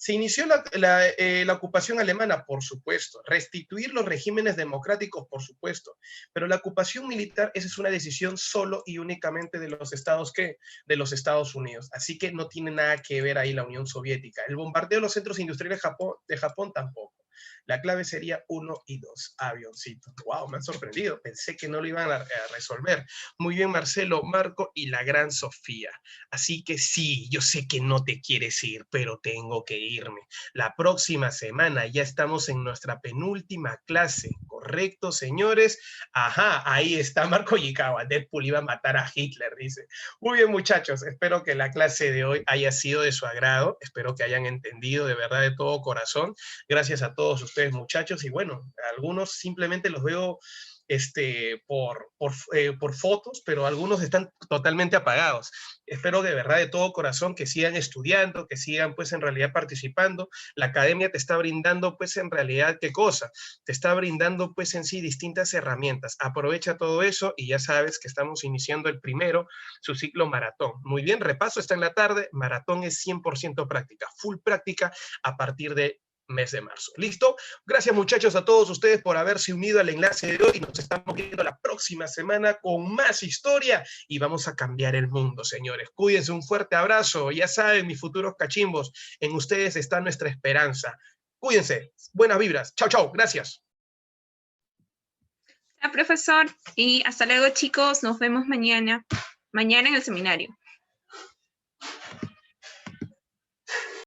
Se inició la ocupación alemana, por supuesto. Restituir los regímenes democráticos, por supuesto. Pero la ocupación militar, esa es una decisión solo y únicamente de los Estados, ¿qué? De los Estados Unidos. Así que no tiene nada que ver ahí la Unión Soviética. El bombardeo de los centros industriales de Japón tampoco. La clave sería 1 y 2, avioncito. Wow, me han sorprendido, pensé que no lo iban a resolver. Muy bien, Marcelo, Marco y la gran Sofía. Así que sí, yo sé que no te quieres ir, pero tengo que irme. La próxima semana ya estamos en nuestra penúltima clase, ¿correcto, señores? Ajá, ahí está Marco Yikawa. Deadpool iba a matar a Hitler, dice. Muy bien, muchachos, espero que la clase de hoy haya sido de su agrado, espero que hayan entendido de verdad de todo corazón. Gracias a todos ustedes, muchachos, y bueno, algunos simplemente los veo por fotos, pero algunos están totalmente apagados. Espero de verdad de todo corazón que sigan estudiando, que sigan pues en realidad participando. La academia te está brindando pues en realidad, ¿qué cosa? Te está brindando pues en sí distintas herramientas. Aprovecha todo eso y ya sabes que estamos iniciando el primero, su ciclo maratón. Muy bien, repaso está en la tarde, maratón es 100% práctica, full práctica a partir de mes de marzo. ¿Listo? Gracias, muchachos, a todos ustedes por haberse unido al enlace de hoy. Nos estamos viendo la próxima semana con más historia y vamos a cambiar el mundo, señores. Cuídense, un fuerte abrazo. Ya saben, mis futuros cachimbos, en ustedes está nuestra esperanza. Cuídense. Buenas vibras. Chao, chao. Gracias. Profesor, y hasta luego, chicos. Nos vemos mañana en el seminario.